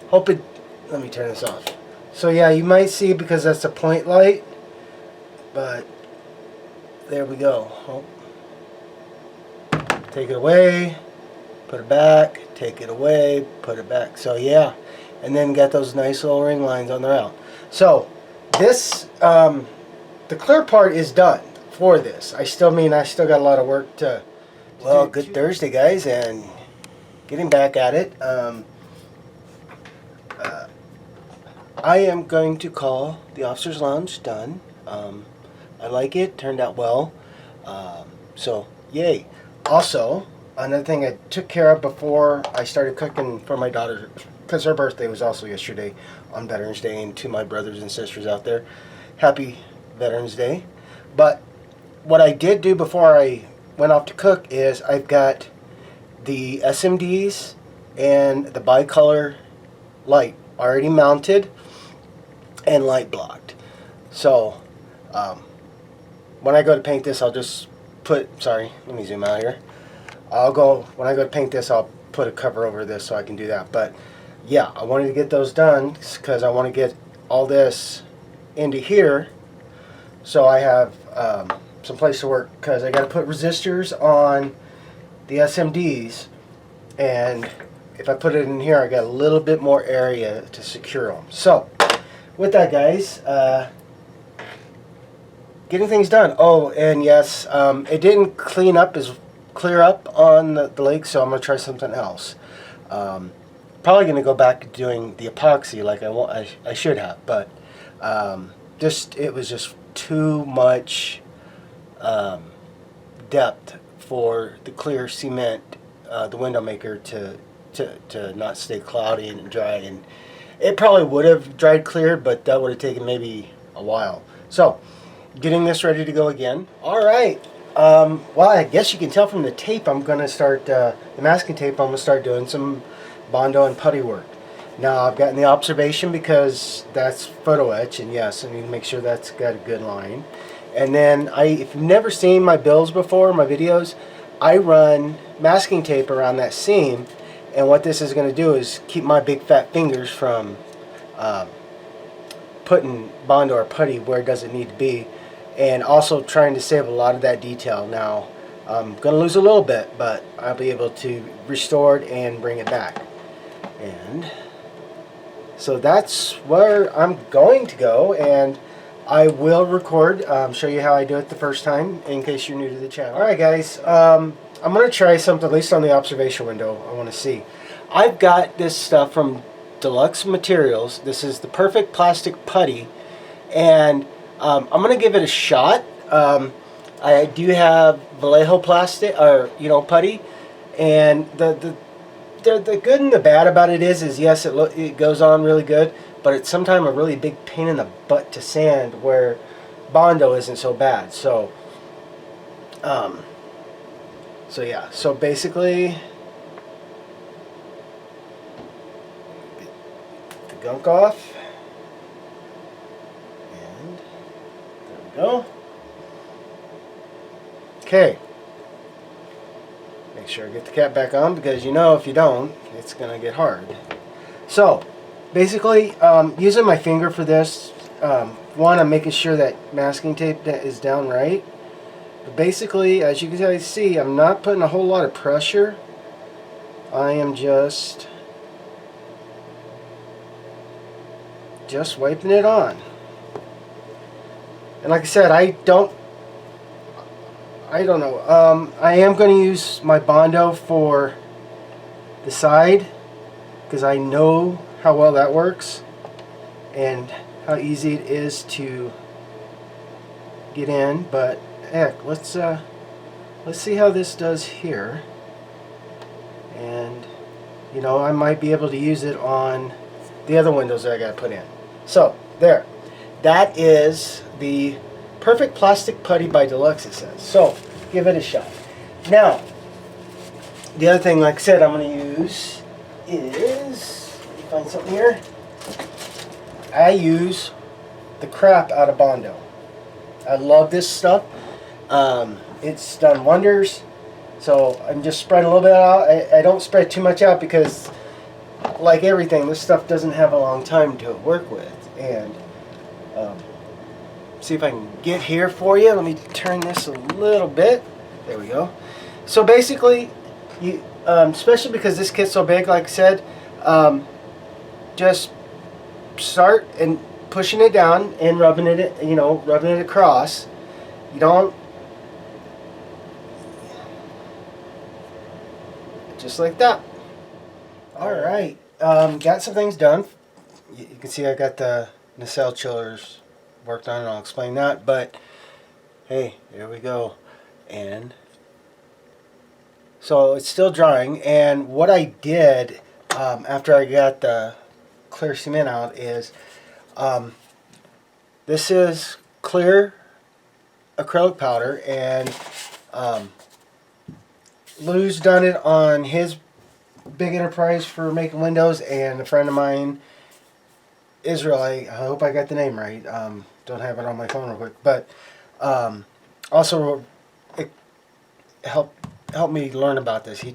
hope it, let me turn this off. So yeah, you might see because that's a point light, but there we go. Oh. Take it away, put it back, take it away, put it back. So yeah, and then got those nice little ring lines on the round. So this, the clear part is done for this. I still got a lot of work to well, do. Good Thursday, guys, and getting back at it. I am going to call the officer's lounge done. I like it, turned out well. So yay. Also, another thing I took care of before I started cooking for my daughter, because her birthday was also yesterday on Veterans Day, and to my brothers and sisters out there, happy Veterans Day. But what I did do before I went off to cook is I've got the SMDs and the bicolor light already mounted and light blocked. So when I go to paint this, I'll just put, sorry, let me zoom out here. When I go to paint this, I'll put a cover over this so I can do that. But yeah, I wanted to get those done because I want to get all this into here so I have some place to work, because I got to put resistors on the SMDs, and if I put it in here, I got a little bit more area to secure them. So with that, guys, getting things done. Oh, and yes, it didn't clear up on the lake, so I'm gonna try something else. Probably gonna go back to doing the epoxy like I should have, but it was just too much depth for the clear cement, the window maker to not stay cloudy and dry, and it probably would have dried clear, but that would have taken maybe a while. So getting this ready to go again. All right. Well, I guess you can tell from the tape I'm going to start, the masking tape, I'm going to start doing some Bondo and putty work. Now, I've gotten the observation because that's photo etch, and yes, I need to make sure that's got a good line. And then, if you've never seen my builds before, my videos, I run masking tape around that seam, and what this is going to do is keep my big fat fingers from putting Bondo or putty where it doesn't need to be, and also trying to save a lot of that detail. Now, I'm going to lose a little bit, but I'll be able to restore it and bring it back. And so that's where I'm going to go, and I will record, show you how I do it the first time, in case you're new to the channel. Alright guys, I'm going to try something, at least on the observation window, I want to see. I've got this stuff from Deluxe Materials. This is the Perfect Plastic Putty, and I'm going to give it a shot. I do have Vallejo plastic, or putty, and the good and the bad about it is yes, it goes on really good, but it's sometimes a really big pain in the butt to sand, where Bondo isn't so bad. So yeah, so basically the gunk off, and there we go. Okay, make sure I get the cap back on, because if you don't, it's gonna get hard. So basically, using my finger for this, one, I'm making sure that masking tape is down right. But basically, as you can see, I'm not putting a whole lot of pressure. I am just wiping it on. And like I said, I don't know. I am going to use my Bondo for the side, because I know how well that works and how easy it is to get in. But heck, let's see how this does here. And I might be able to use it on the other windows that I got to put in. So there, that is the Perfect Plastic Putty by Deluxe, it says. So give it a shot. Now, the other thing, like I said, I'm going to use is, let me find something here. I use the crap out of Bondo. I love this stuff. It's done wonders. So I'm just spreading a little bit out. I don't spread too much out, because like everything, this stuff doesn't have a long time to work with. And see if I can get here for you. Let me turn this a little bit. There we go. So basically, you especially because this kit's so big, like I said, just start and pushing it down and rubbing it, rubbing it across. You don't, just like that. All right, got some things done. You can see I got the nacelle chillers worked on, and I'll explain that. But hey, there we go. And so it's still drying, and what I did after I got the clear cement out is, this is clear acrylic powder, and Lou's done it on his big enterprise for making windows, and a friend of mine, Israel, I hope I got the name right, don't have it on my phone real quick, but also it helped me learn about this. He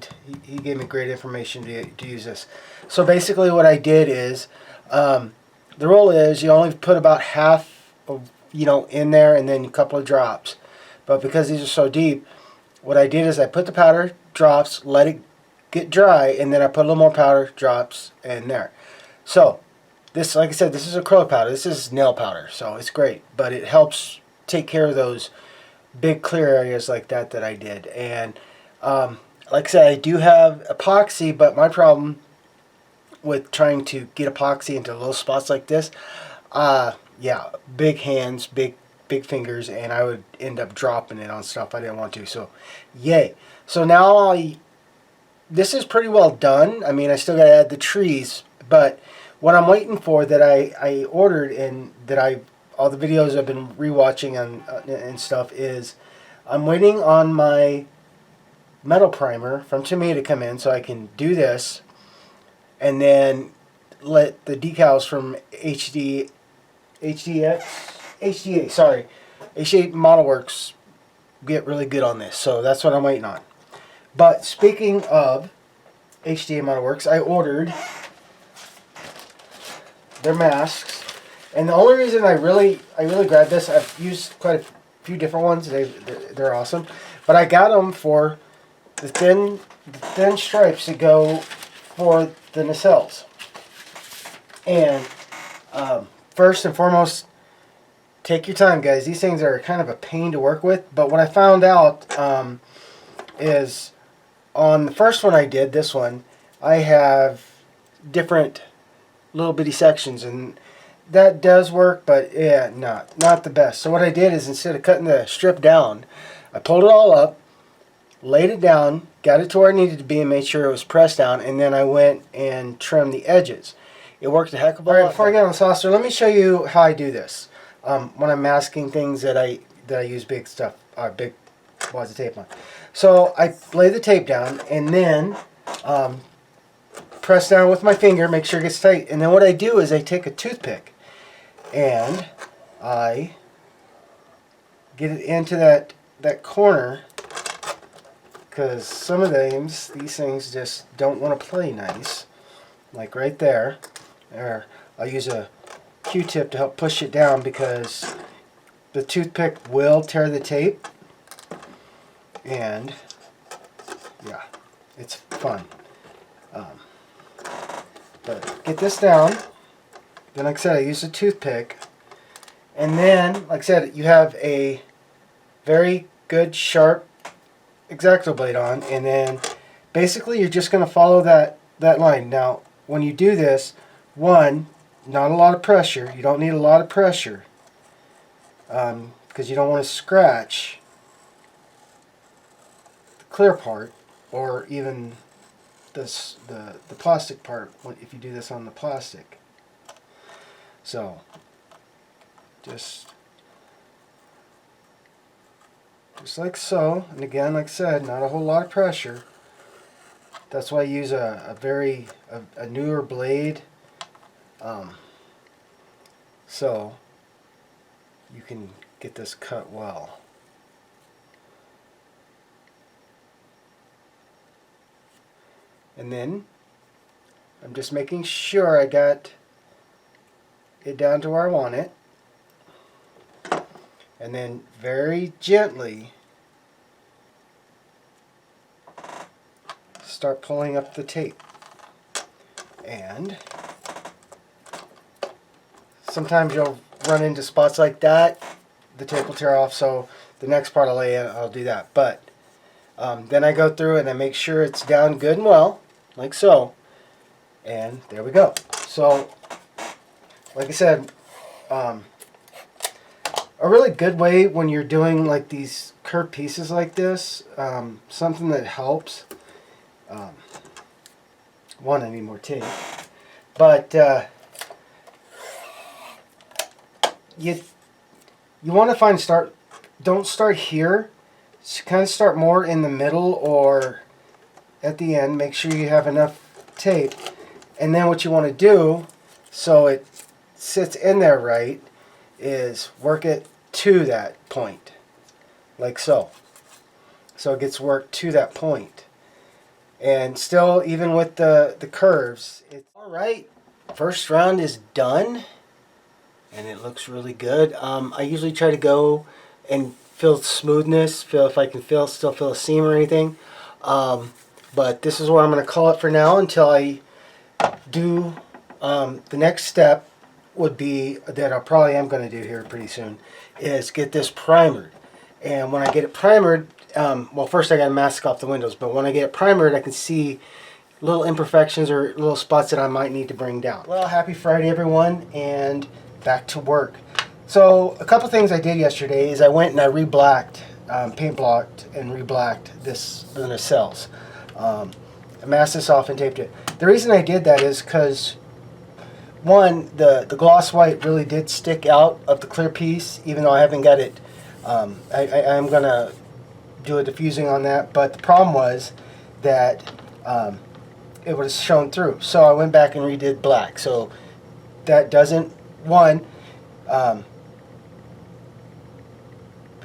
gave me great information to use this. So basically what I did is, the rule is you only put about half of, in there, and then a couple of drops. But because these are so deep, what I did is I put the powder, drops, let it get dry, and then I put a little more powder, drops, and there. So this, like I said, this is acrylic powder. This is nail powder, so it's great. But it helps take care of those big clear areas like that I did. And like I said, I do have epoxy, but my problem with trying to get epoxy into little spots like this, yeah, big hands, big fingers, and I would end up dropping it on stuff I didn't want to. So yay. So now this is pretty well done. I mean, I still got to add the trees, but what I'm waiting for, that I ordered, and that all the videos I've been rewatching and stuff, is I'm waiting on my metal primer from T.B.I to come in so I can do this, and then let the decals from HDA Model Works get really good on this. So that's what I'm waiting on. But speaking of HDA Model Works, I ordered their masks, and the only reason I really grabbed this, I've used quite a few different ones. They're awesome, but I got them for the thin stripes that go for the nacelles. And first and foremost, take your time, guys. These things are kind of a pain to work with. But what I found out is on the first one I did, this one, I have different little bitty sections, and that does work, but yeah, not the best. So what I did is, instead of cutting the strip down, I pulled it all up, laid it down, got it to where it needed to be, and made sure it was pressed down, and then I went and trimmed the edges. It worked a heck of a lot. All right, before I get on the saucer, let me show you how I do this. When I'm masking things that I use big wads of tape on. So I lay the tape down, and then press down with my finger, make sure it gets tight. And then what I do is I take a toothpick and I get it into that corner, because some of these things just don't want to play nice, like right there. Or I'll use a Q-tip to help push it down, because the toothpick will tear the tape, and yeah, it's fun. But get this down, then like I said, I use a toothpick, and then like I said, you have a very good sharp X-Acto blade on, and then basically you're just going to follow that line. Now when you do this, one, not a lot of pressure. You don't need a lot of pressure, because you don't want to scratch the clear part, or even the plastic part if you do this on the plastic. So just like so, and again, like I said, not a whole lot of pressure. That's why I use a newer blade, so you can get this cut well. And then I'm just making sure I got it down to where I want it, and then very gently start pulling up the tape. And sometimes you'll run into spots like that, the tape will tear off, so the next part I'll lay in, I'll do that. But then I go through and I make sure it's down good and well, like so, and there we go. So like I said, a really good way when you're doing like these curved pieces like this, something that helps, one, I need more tape, but you want to don't start here, kind of start more in the middle or at the end. Make sure you have enough tape, and then what you want to do so it sits in there right is work it to that point, like so. So it gets worked to that point, and still, even with the curves, it's all right. First round is done, and it looks really good. I usually try to go and feel smoothness, feel if I can still feel a seam or anything. But this is where I'm going to call it for now until I do the next step. Would be that I probably am going to do here pretty soon, is get this primered. And when I get it primered, well, first I got to mask off the windows, but when I get it primered, I can see little imperfections or little spots that I might need to bring down. Well, happy Friday, everyone, and back to work. So a couple things I did yesterday is I went and I reblacked, paint blocked and reblacked the nacelles. I masked this off and taped it. The reason I did that is because, one, the gloss white really did stick out of the clear piece, even though I haven't got it. I'm going to do a diffusing on that, but the problem was that it was shown through. So I went back and redid black. So that doesn't, one,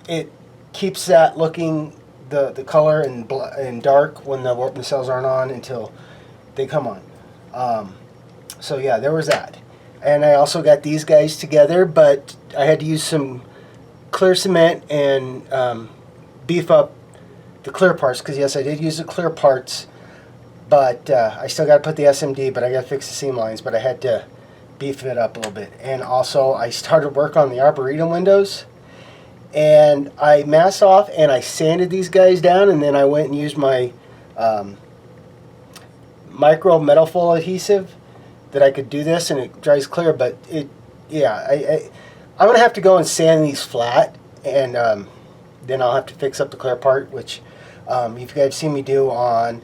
it keeps that looking the color in dark when the warp nacelles aren't on until they come on. So yeah, there was that. And I also got these guys together, but I had to use some clear cement and beef up the clear parts, because yes, I did use the clear parts but I still got to put the SMD, but I got to fix the seam lines, but I had to beef it up a little bit. And also I started work on the Arboretum windows, and I masked off and I sanded these guys down, and then I went and used my micro metal foil adhesive that I could do this, and it dries clear. But I'm gonna have to go and sand these flat, and then I'll have to fix up the clear part, which you guys have seen me do on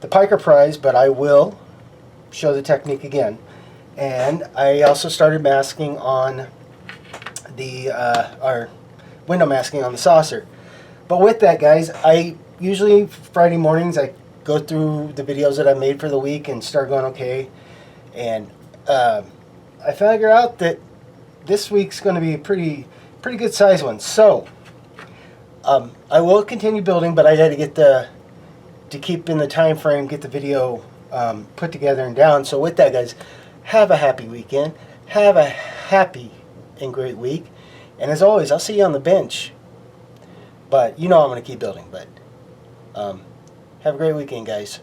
the Piker Prize, but I will show the technique again. And I also started masking on the or window masking on the saucer. But with that, guys, I usually Friday mornings I go through the videos that I made for the week and start going, okay, and I figure out that this week's going to be a pretty good size one. So I will continue building, but I got to get to keep in the time frame, get the video put together and down. So with that, guys, have a happy weekend. Have a happy and great week. And as always, I'll see you on the bench. But you know I'm going to keep building. But have a great weekend, guys.